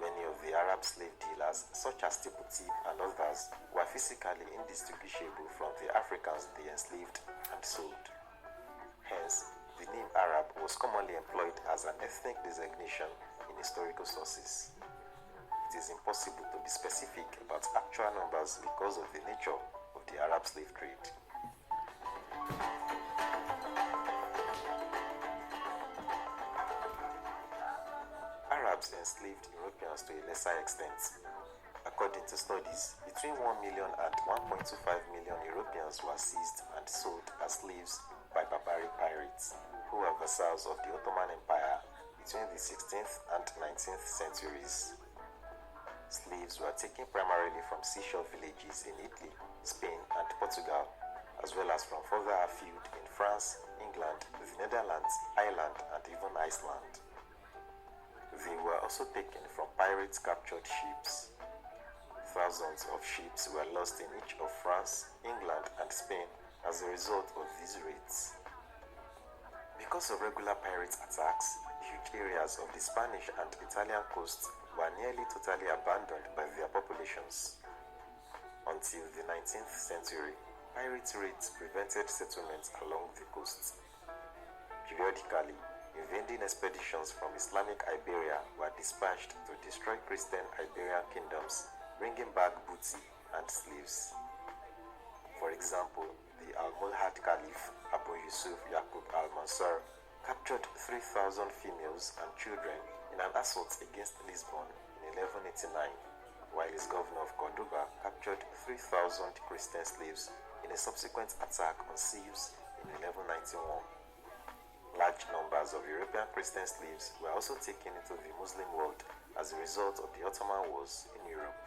Many of the Arab slave dealers, such as Tippu and others, were physically indistinguishable from the Africans they enslaved and sold. Hence, the name Arab was commonly employed as an ethnic designation in historical sources. It is impossible to be specific about actual numbers because of the nature of the Arab slave trade. Arabs enslaved Europeans to a lesser extent. According to studies, between 1 million and 1.25 million Europeans were seized and sold as slaves by barbaric pirates, who were vassals of the Ottoman Empire between the 16th and 19th centuries. Slaves were taken primarily from seashore villages in Italy, Spain, and Portugal, as well as from further afield in France, England, the Netherlands, Ireland, and even Iceland. They were also taken from pirates' captured ships. Thousands of ships were lost in each of France, England, and Spain as a result of these raids. Because of regular pirate attacks, huge areas of the Spanish and Italian coasts were nearly totally abandoned by their populations. Until the 19th century, pirate raids prevented settlements along the coast. Periodically, invading expeditions from Islamic Iberia were dispatched to destroy Christian Iberian kingdoms, bringing back booty and slaves. For example, the Almohad Caliph Abu Yusuf Yaqub al-Mansur captured 3,000 females and children in an assault against Lisbon in 1189, while his governor of Cordoba captured 3,000 Christian slaves in a subsequent attack on Thebes in 1191. Large numbers of European Christian slaves were also taken into the Muslim world as a result of the Ottoman wars in Europe.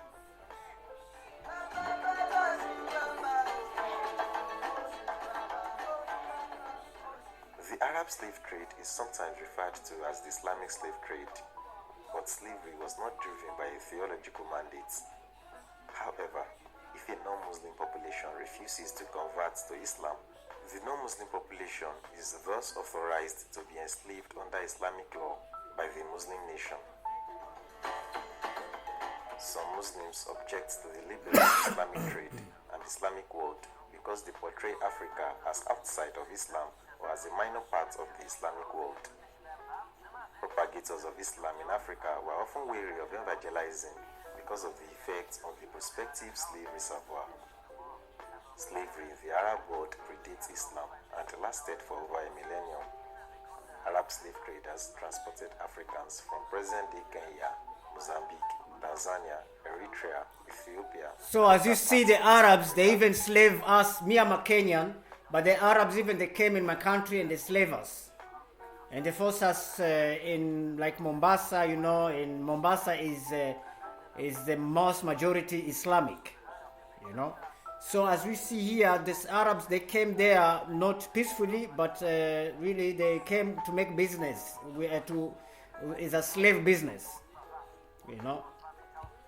The Arab slave trade is sometimes referred to as the Islamic slave trade, but slavery was not driven by a theological mandate. However, if a non-Muslim population refuses to convert to Islam, the non-Muslim population is thus authorized to be enslaved under Islamic law by the Muslim nation. Some Muslims object to the liberal Islamic trade and Islamic world because they portray Africa as outside of Islam or as a minor part of the Islamic world. Propagators of Islam in Africa were often wary of evangelizing because of the effects on the prospective slave reservoir. Slavery in the Arab world predates Islam and lasted for over a millennium. Arab slave traders transported Africans from present-day Kenya, Mozambique, Tanzania, Eritrea, Ethiopia.
So as you see, the Arabs, they even slave us. Me, I'm a Kenyan, but the Arabs even, they came in my country and they slave us. And they force us in like Mombasa, you know, in Mombasa is the most majority Islamic, you know. So as we see here, these Arabs, they came there not peacefully, but really they came to make business. It's a slave business, you know.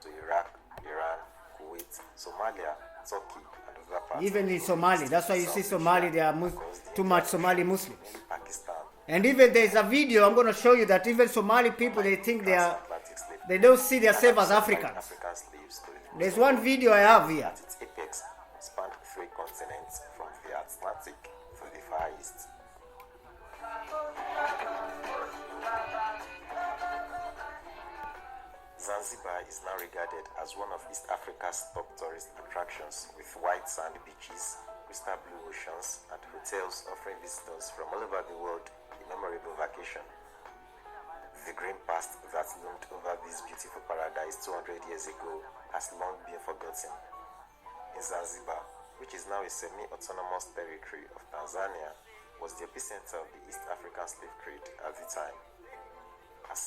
To Iraq, Iran, Kuwait, Somalia, Turkey, and other parts.
Even in Somali, that's why you see Somali, there are too much Somali Muslims.
Mainly Pakistan.
And even there's a video I'm going to show you that even Somali people, they think they don't see themselves as Africans.
African slaves to the
There's one video I have here.
at its apex spanned 3 continents from the Atlantic to the Far East. Zanzibar is now regarded as one of East Africa's top tourist attractions, with white sand beaches, crystal blue oceans, and hotels offering visitors from all over the world a memorable vacation. The green past that loomed over this beautiful paradise 200 years ago has long been forgotten. In Zanzibar, which is now a semi-autonomous territory of Tanzania, was the epicenter of the East African slave trade at the time.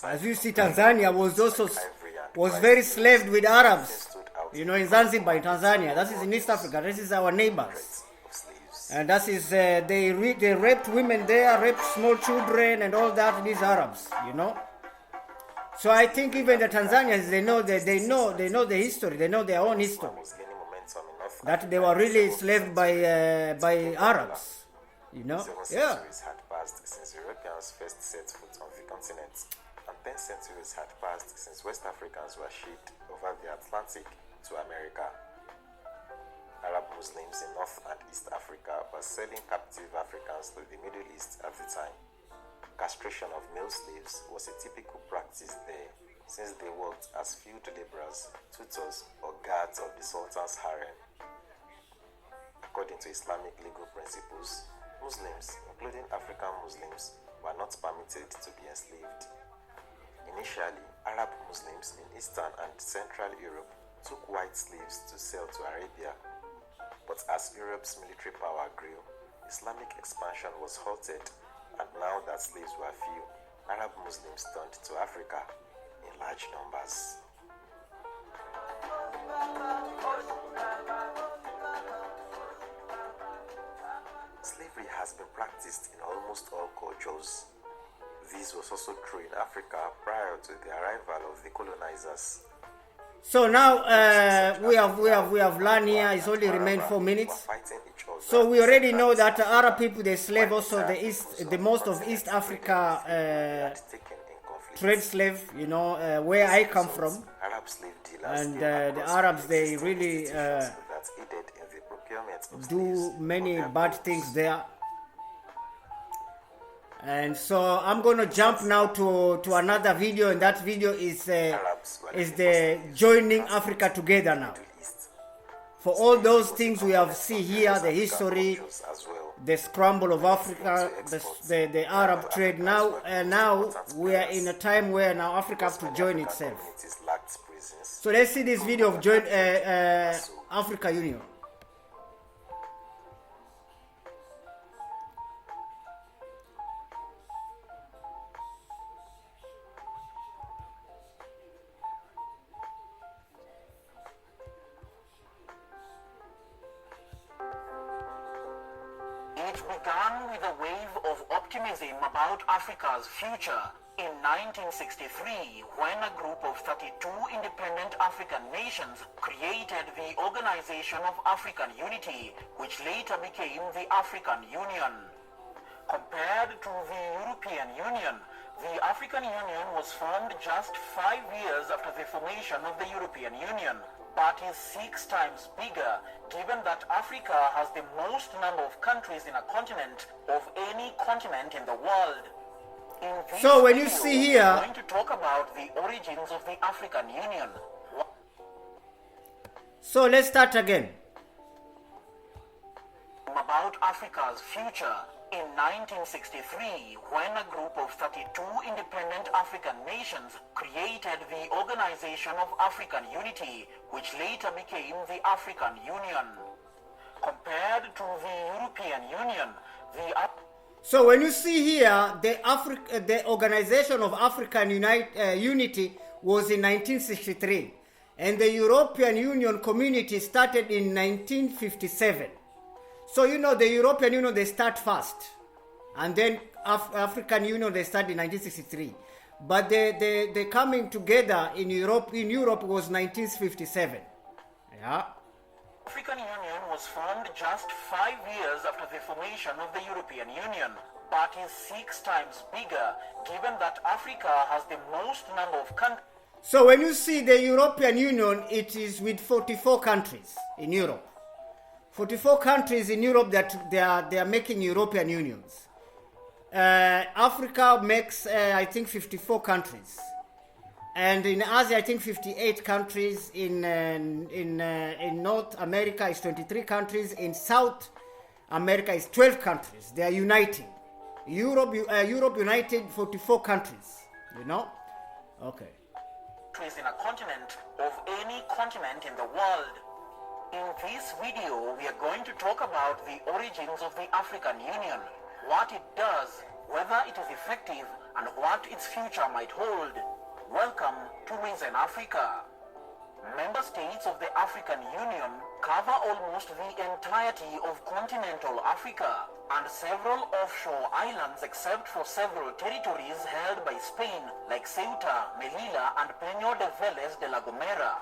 As you see, Tanzania was very slaved with Arabs. You know, in Zanzibar, in Tanzania, that is in East Africa. This is our neighbors, and that is they raped women there, raped small children, and all that. These Arabs, you know. So I think even the Tanzanians, they know the history. They know their own history. That they were really enslaved by Arabs, you know.
7
Yeah.
centuries had passed since Europeans first set foot on the continent, and 10 centuries had passed since West Africans were shipped over the Atlantic to America. Arab Muslims in North and East Africa were selling captive Africans to the Middle East at the time. Castration of male slaves was a typical practice there, since they worked as field laborers, tutors, or guards of the Sultan's harem. According to Islamic legal principles, Muslims, including African Muslims, were not permitted to be enslaved. Initially, Arab Muslims in Eastern and Central Europe took white slaves to sell to Arabia, but as Europe's military power grew, Islamic expansion was halted, and now that slaves were few, Arab Muslims turned to Africa in large numbers. Slavery has been practiced in almost all cultures. This was also true in Africa prior to the arrival of the colonizers.
So now we have learned here. It's only remained 4 minutes. So we already know that the Arab people, they slave also the most of East Africa trade slave. You know where I come from, and the Arabs, they really do many bad things there. And so I'm gonna jump now to another video, and that video is the joining Africa together now. For all those things we have seen here, the history, the scramble of Africa, the Arab trade. Now we are in a time where now Africa has to join itself. So let's see this video of join Africa Union.
It began with a wave of optimism about Africa's future in 1963, when a group of 32 independent African nations created the Organization of African Unity, which later became the African Union. Compared to the European Union, the African Union was formed just 5 years after the formation of the European Union, but is 6 times bigger, given that Africa has the most number of countries in a continent of any continent in the world. In this
So when you
video,
see here,
we're going to talk about the origins of the African Union.
so let's start again.
About Africa's future in 1963, when a group of 32 independent African nations created the Organization of African Unity, which later became the African Union. Compared to the European Union,
So when you see here, the Organization of African Unity was in 1963, and the European Union community started in 1957. So you know the European Union, they start first, and then African Union, they start in 1963. But the coming together in Europe was 1957. Yeah.
African Union was formed just 5 years after the formation of the European Union, but is 6 times bigger, given that Africa has the most number of countries.
So when you see the European Union, it is with 44 countries in Europe. 44 countries in Europe that they are making European unions. Africa makes I think 54 countries, and in Asia I think 58 countries. In North America is 23 countries. In South America is 12 countries. They are uniting. Europe united 44 countries. You know, okay.
Countries in a continent of any continent in the world. In this video, we are going to talk about the origins of the African Union, what it does, whether it is effective, and what its future might hold. Welcome to Reason Africa. Member states of the African Union cover almost the entirety of continental Africa and several offshore islands, except for several territories held by Spain like Ceuta, Melilla, and Peño de Vélez de la Gomera.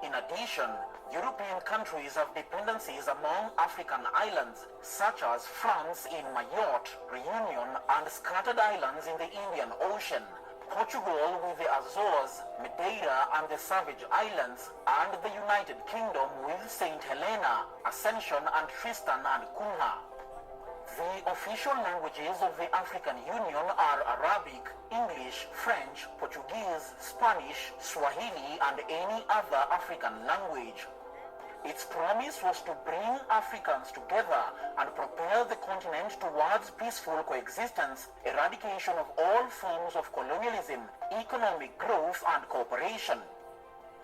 In addition, European countries have dependencies among African islands, such as France in Mayotte, Reunion, and scattered islands in the Indian Ocean, Portugal with the Azores, Madeira and the Savage Islands, and the United Kingdom with St. Helena, Ascension, and Tristan and Cunha. The official languages of the African Union are Arabic, English, French, Portuguese, Spanish, Swahili, and any other African language. Its promise was to bring Africans together and propel the continent towards peaceful coexistence, eradication of all forms of colonialism, economic growth, and cooperation.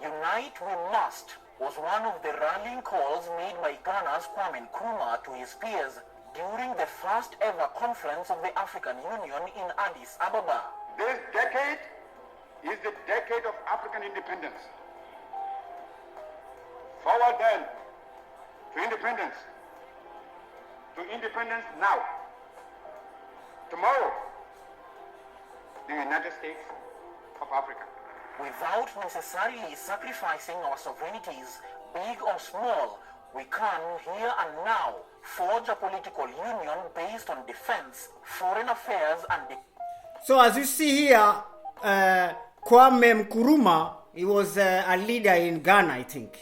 Unite we must was one of the rallying calls made by Ghana's Kwame Nkrumah to his peers during the first ever conference of the African Union in Addis Ababa.
This decade is the decade of African independence. Forward then to independence. To independence now. Tomorrow, the United States of Africa.
Without necessarily sacrificing our sovereignties, big or small, we can, here and now, forge a political union based on defense, foreign affairs, and
So as you see here, Kwame Nkrumah, he was a leader in Ghana, I think.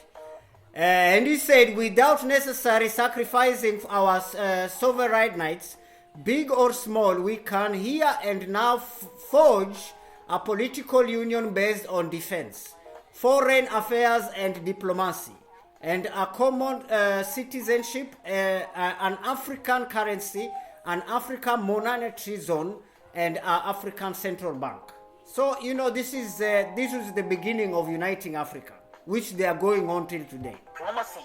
And he said, without necessary sacrificing our sovereign rights, big or small, we can here and now forge a political union based on defense, foreign affairs and diplomacy, and a common citizenship, an African currency, an African monetary zone, and an African central bank. So, you know, this is the beginning of uniting Africa, which they are going on till today.
Diplomacy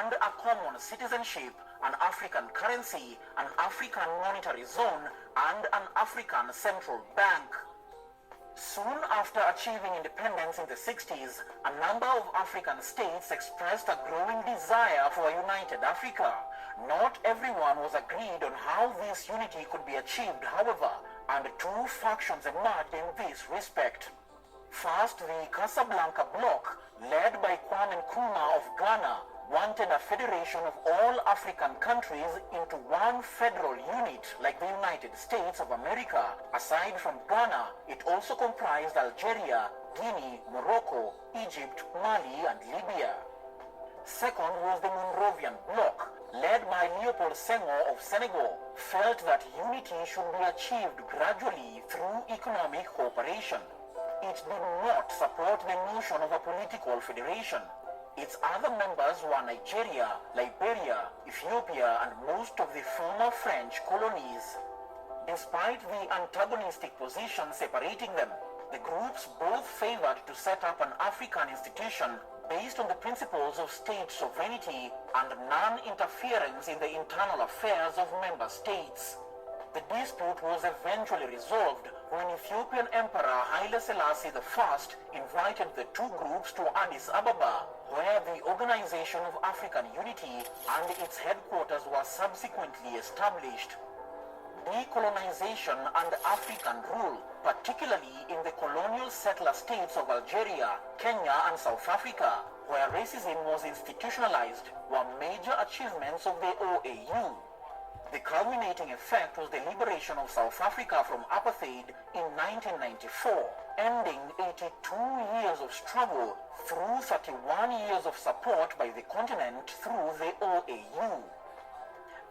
and a common citizenship, an African currency, an African monetary zone, and an African central bank. Soon after achieving independence in the 60s, a number of African states expressed a growing desire for a united Africa. Not everyone was agreed on how this unity could be achieved, however, and two factions emerged in this respect. First, the Casablanca bloc, led by Kwame Nkrumah of Ghana, wanted a federation of all African countries into one federal unit like the United States of America. Aside from Ghana, it also comprised Algeria, Guinea, Morocco, Egypt, Mali, and Libya. Second was the Monrovian bloc, led by Leopold Senghor of Senegal, felt that unity should be achieved gradually through economic cooperation. It did not support the notion of a political federation. Its other members were Nigeria, Liberia, Ethiopia, and most of the former French colonies. Despite the antagonistic position separating them, the groups both favored to set up an African institution based on the principles of state sovereignty and non-interference in the internal affairs of member states. The dispute was eventually resolved when Ethiopian Emperor Haile Selassie I invited the two groups to Addis Ababa, where the Organization of African Unity and its headquarters were subsequently established. Decolonization and African rule, particularly in the colonial settler states of Algeria, Kenya, and South Africa, where racism was institutionalized, were major achievements of the OAU. The culminating effect was the liberation of South Africa from apartheid in 1994, ending 82 years of struggle through 31 years of support by the continent through the OAU.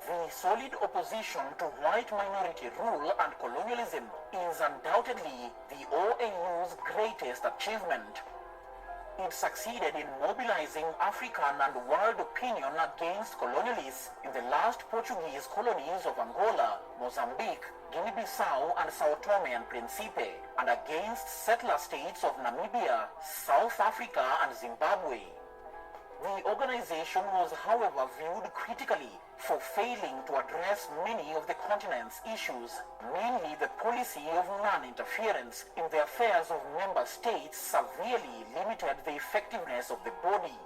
The solid opposition to white minority rule and colonialism is undoubtedly the OAU's greatest achievement. It succeeded in mobilizing African and world opinion against colonialists in the last Portuguese colonies of Angola, Mozambique, Guinea-Bissau, and Sao Tome and Principe, and against settler states of Namibia, South Africa, and Zimbabwe. The organization was, however, viewed critically for failing to address many of the continent's issues, mainly the policy of non-interference in the affairs of member states severely limited the effectiveness of the body.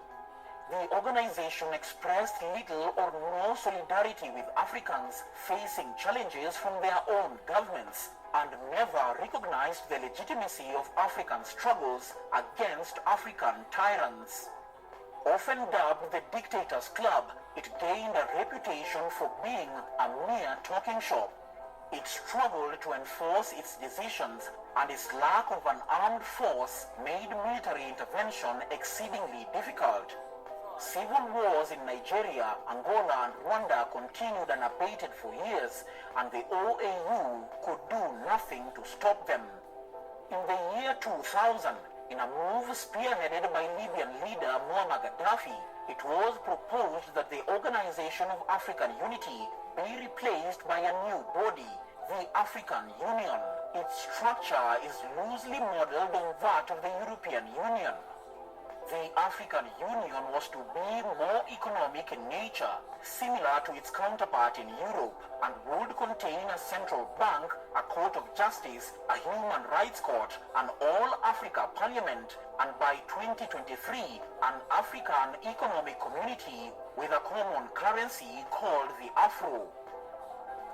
The organization expressed little or no solidarity with Africans facing challenges from their own governments, and never recognized the legitimacy of African struggles against African tyrants. Often dubbed the Dictators Club, it gained a reputation for being a mere talking shop. It struggled to enforce its decisions, and its lack of an armed force made military intervention exceedingly difficult. Civil wars in Nigeria, Angola, and Rwanda continued unabated for years, and the OAU could do nothing to stop them. In the year 2000, in a move spearheaded by Libyan leader Muammar Gaddafi, it was proposed that the Organization of African Unity be replaced by a new body, the African Union. Its structure is loosely modeled on that of the European Union. The African Union was to be more economic in nature, similar to its counterpart in Europe, and would contain a central bank, a court of justice, a human rights court, an all-Africa parliament, and by 2023, an African economic community with a common currency called the Afro.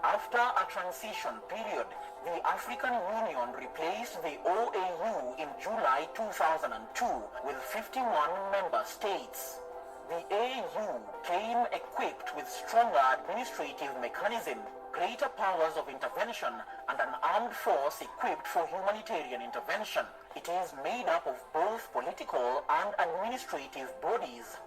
After a transition period, The African Union replaced the OAU in July 2002 with 51 member states. The AU came equipped with stronger administrative mechanism, greater powers of intervention, and an armed force equipped for humanitarian intervention. It is made up of both political and administrative bodies.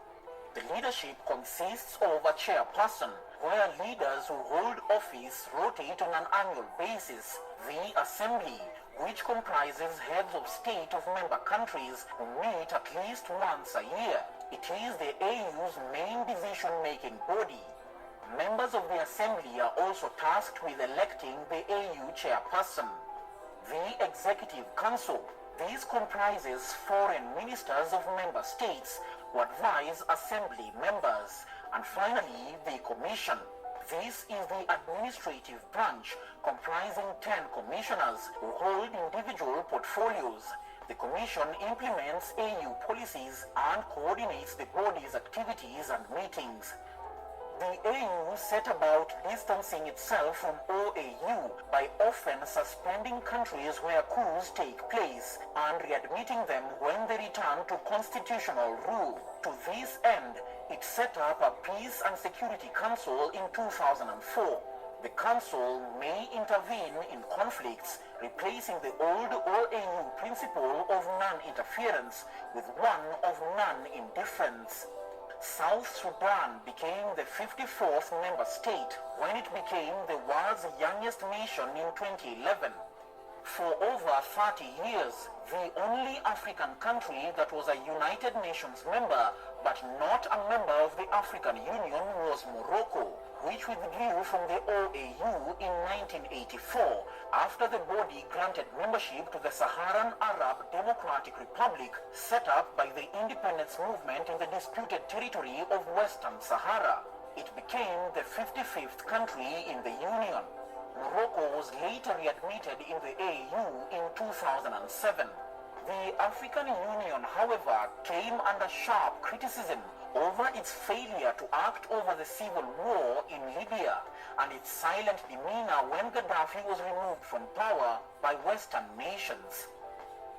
The leadership consists of a chairperson, where leaders who hold office rotate on an annual basis. The Assembly, which comprises heads of state of member countries, who meet at least once a year. It is the AU's main decision-making body. Members of the Assembly are also tasked with electing the AU chairperson. The Executive Council. This comprises foreign ministers of member states who advise Assembly members. And finally, the Commission. This is the administrative branch comprising 10 commissioners who hold individual portfolios. The Commission implements AU policies and coordinates the body's activities and meetings. The AU set about distancing itself from OAU by often suspending countries where coups take place and readmitting them when they return to constitutional rule. To this end, it set up a Peace and Security Council in 2004. The Council may intervene in conflicts, replacing the old OAU principle of non-interference with one of non-indifference. South Sudan became the 54th member state when it became the world's youngest nation in 2011. For over 30 years, the only African country that was a United Nations member but not a member of the African Union was Morocco, which withdrew from the OAU in 1984 after the body granted membership to the Saharan Arab Democratic Republic set up by the independence movement in the disputed territory of Western Sahara. It became the 55th country in the Union. Morocco was later readmitted in the AU in 2007. The African Union, however, came under sharp criticism over its failure to act over the civil war in Libya and its silent demeanor when Gaddafi was removed from power by Western nations.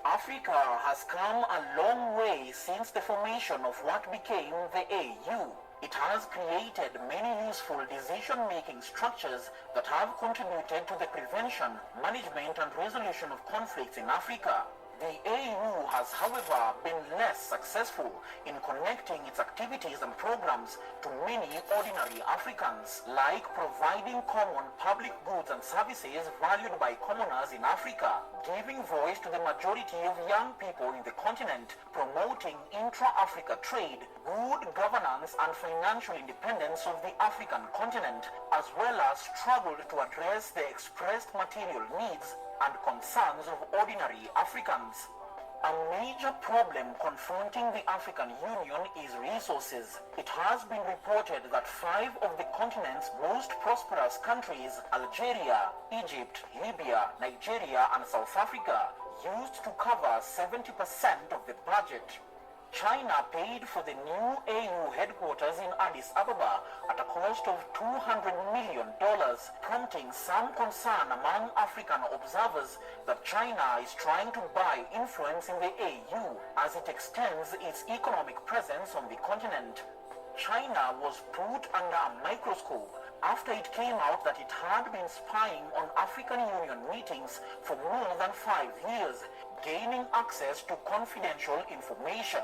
Africa has come a long way since the formation of what became the AU. It has created many useful decision-making structures that have contributed to the prevention, management, and resolution of conflicts in Africa. The AU has, however, been less successful in connecting its activities and programs to many ordinary Africans, like providing common public goods and services valued by commoners in Africa, giving voice to the majority of young people in the continent, promoting intra-Africa trade, good governance and financial independence of the African continent, as well as struggled to address the expressed material needs and concerns of ordinary Africans. A major problem confronting the African Union is resources. It has been reported that 5 of the continent's most prosperous countries, Algeria, Egypt, Libya, Nigeria, and South Africa, used to cover 70% of the budget. China paid for the new AU headquarters in Addis Ababa at a cost of $200 million, prompting some concern among African observers that China is trying to buy influence in the AU as it extends its economic presence on the continent. China was put under a microscope after it came out that it had been spying on African Union meetings for more than 5 years, gaining access to confidential information.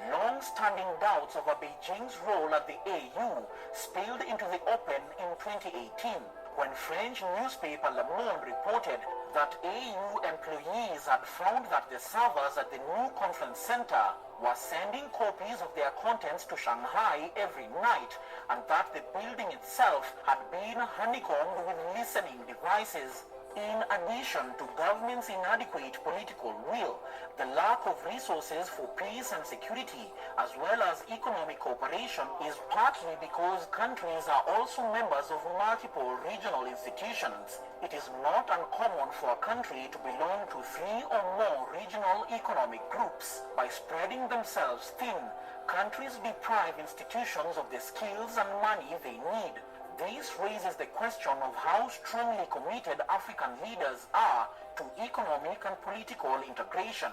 Long-standing doubts over Beijing's role at the AU spilled into the open in 2018 when French newspaper Le Monde reported that AU employees had found that the servers at the new conference center were sending copies of their contents to Shanghai every night, and that the building itself had been honeycombed with listening devices. In addition to government's inadequate political will, the lack of resources for peace and security, as well as economic cooperation, is partly because countries are also members of multiple regional institutions. It is not uncommon for a country to belong to 3 or more regional economic groups. By spreading themselves thin, countries deprive institutions of the skills and money they need. This raises the question of how strongly committed African leaders are to economic and political integration.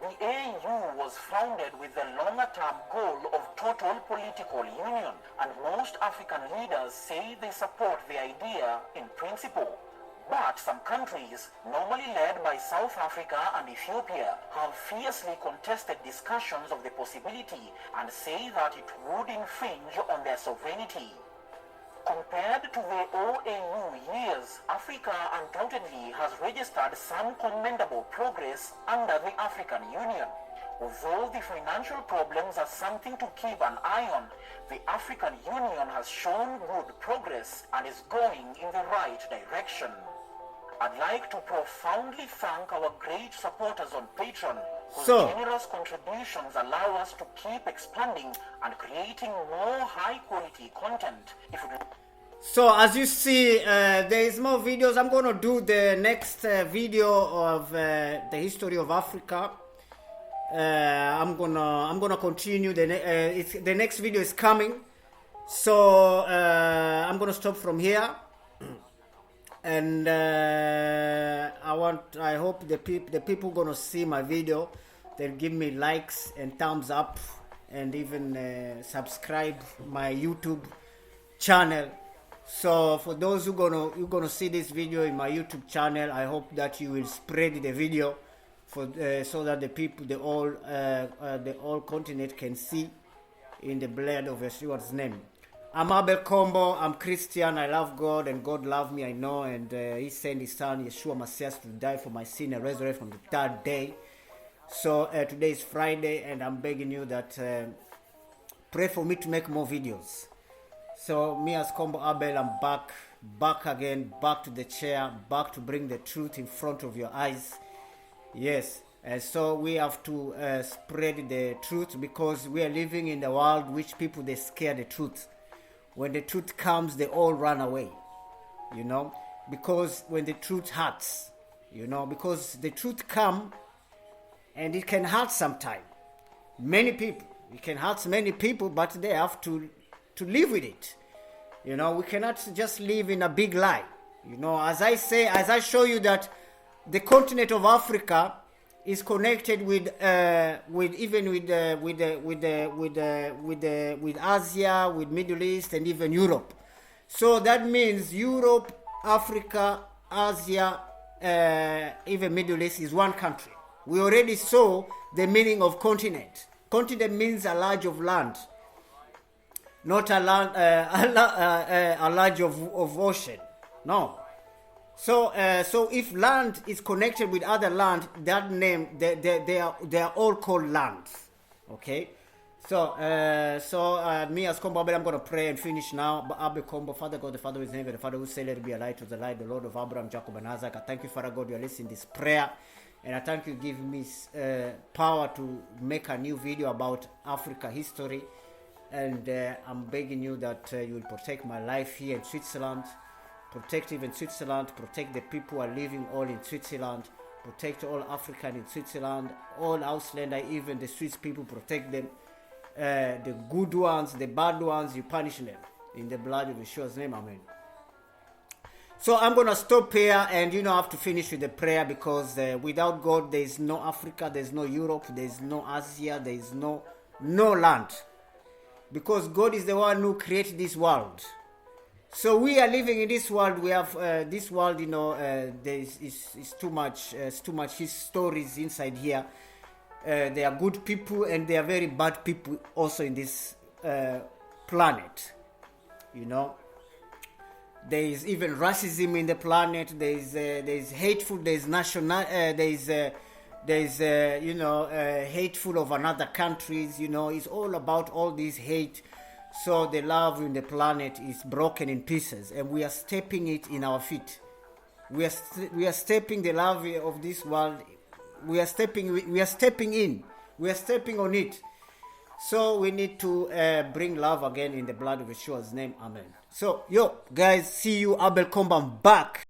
The AU was founded with the longer-term goal of total political union, and most African leaders say they support the idea in principle. But some countries, normally led by South Africa and Ethiopia, have fiercely contested discussions of the possibility and say that it would infringe on their sovereignty. Compared to the OAU years, Africa undoubtedly has registered some commendable progress under the African Union. Although the financial problems are something to keep an eye on, the African Union has shown good progress and is going in the right direction. I'd like to profoundly thank our great supporters on Patreon, whose generous contributions allow us to keep expanding and creating more high-quality content.
So as you see, there is more videos. I'm going to do the next video of the history of Africa. I'm gonna continue. The next video is coming. So I'm gonna stop from here. And I hope the people gonna see my video. They'll give me likes and thumbs up, and even subscribe my YouTube channel. So for those who gonna see this video in my YouTube channel, I hope that you will spread the video for so that the people, the all continent can see in the blood of Yeshua's name. I'm Abel Combo. I'm Christian. I love God, and God loved me, I know, and He sent His Son, Yeshua Messiah, to die for my sin and resurrect from the third day. So today is Friday, and I'm begging you that pray for me to make more videos. So me as Combo Abel, I'm back again, back to the chair, back to bring the truth in front of your eyes. Yes, so we have to spread the truth, because we are living in a world which people, they scare the truth. When the truth comes, they all run away, you know, because when the truth hurts, you know, because the truth comes and it can hurt sometimes. Many people, it can hurt many people, but they have to live with it. You know, we cannot just live in a big lie. You know, as I show you that the continent of Africa is connected with Asia, with Middle East, and even Europe. So that means Europe, Africa, Asia, even Middle East is one country. We already saw the meaning of continent. Continent means a large of land, not a large of ocean. No. So if land is connected with other land, that name, they are all called lands. Okay. So me as Combo Abel, I'm gonna pray and finish now. Abel Combo, Father God, the Father who is in heaven, the Father who said, let it be a light to the light, the Lord of Abraham, Jacob, and Isaac. I thank you, Father God, you are listening to this prayer, and I thank you, give me power to make a new video about Africa history. And I'm begging you that you will protect my life here in Switzerland. Protect even Switzerland, protect the people who are living all in Switzerland, protect all African in Switzerland, all Ausländer, even the Swiss people, protect them. The good ones, the bad ones, you punish them. In the blood of Yeshua's name, amen. So I'm going to stop here, and I have to finish with the prayer, because without God, there is no Africa, there is no Europe, there is no Asia, there is no land. Because God is the one who created this world. So we are living in this world. We have this world, there is too much his stories inside here. There are good people and there are very bad people also in this planet. There is even racism in the planet. There is hateful. There is national. There is hateful of another countries. It's all about all this hate. So the love in the planet is broken in pieces, and we are stepping it in our feet. We are stepping the love of this world. We are stepping in. We are stepping on it. So we need to bring love again in the blood of Yeshua's name. Amen. So guys, see you. Abel Combo, back.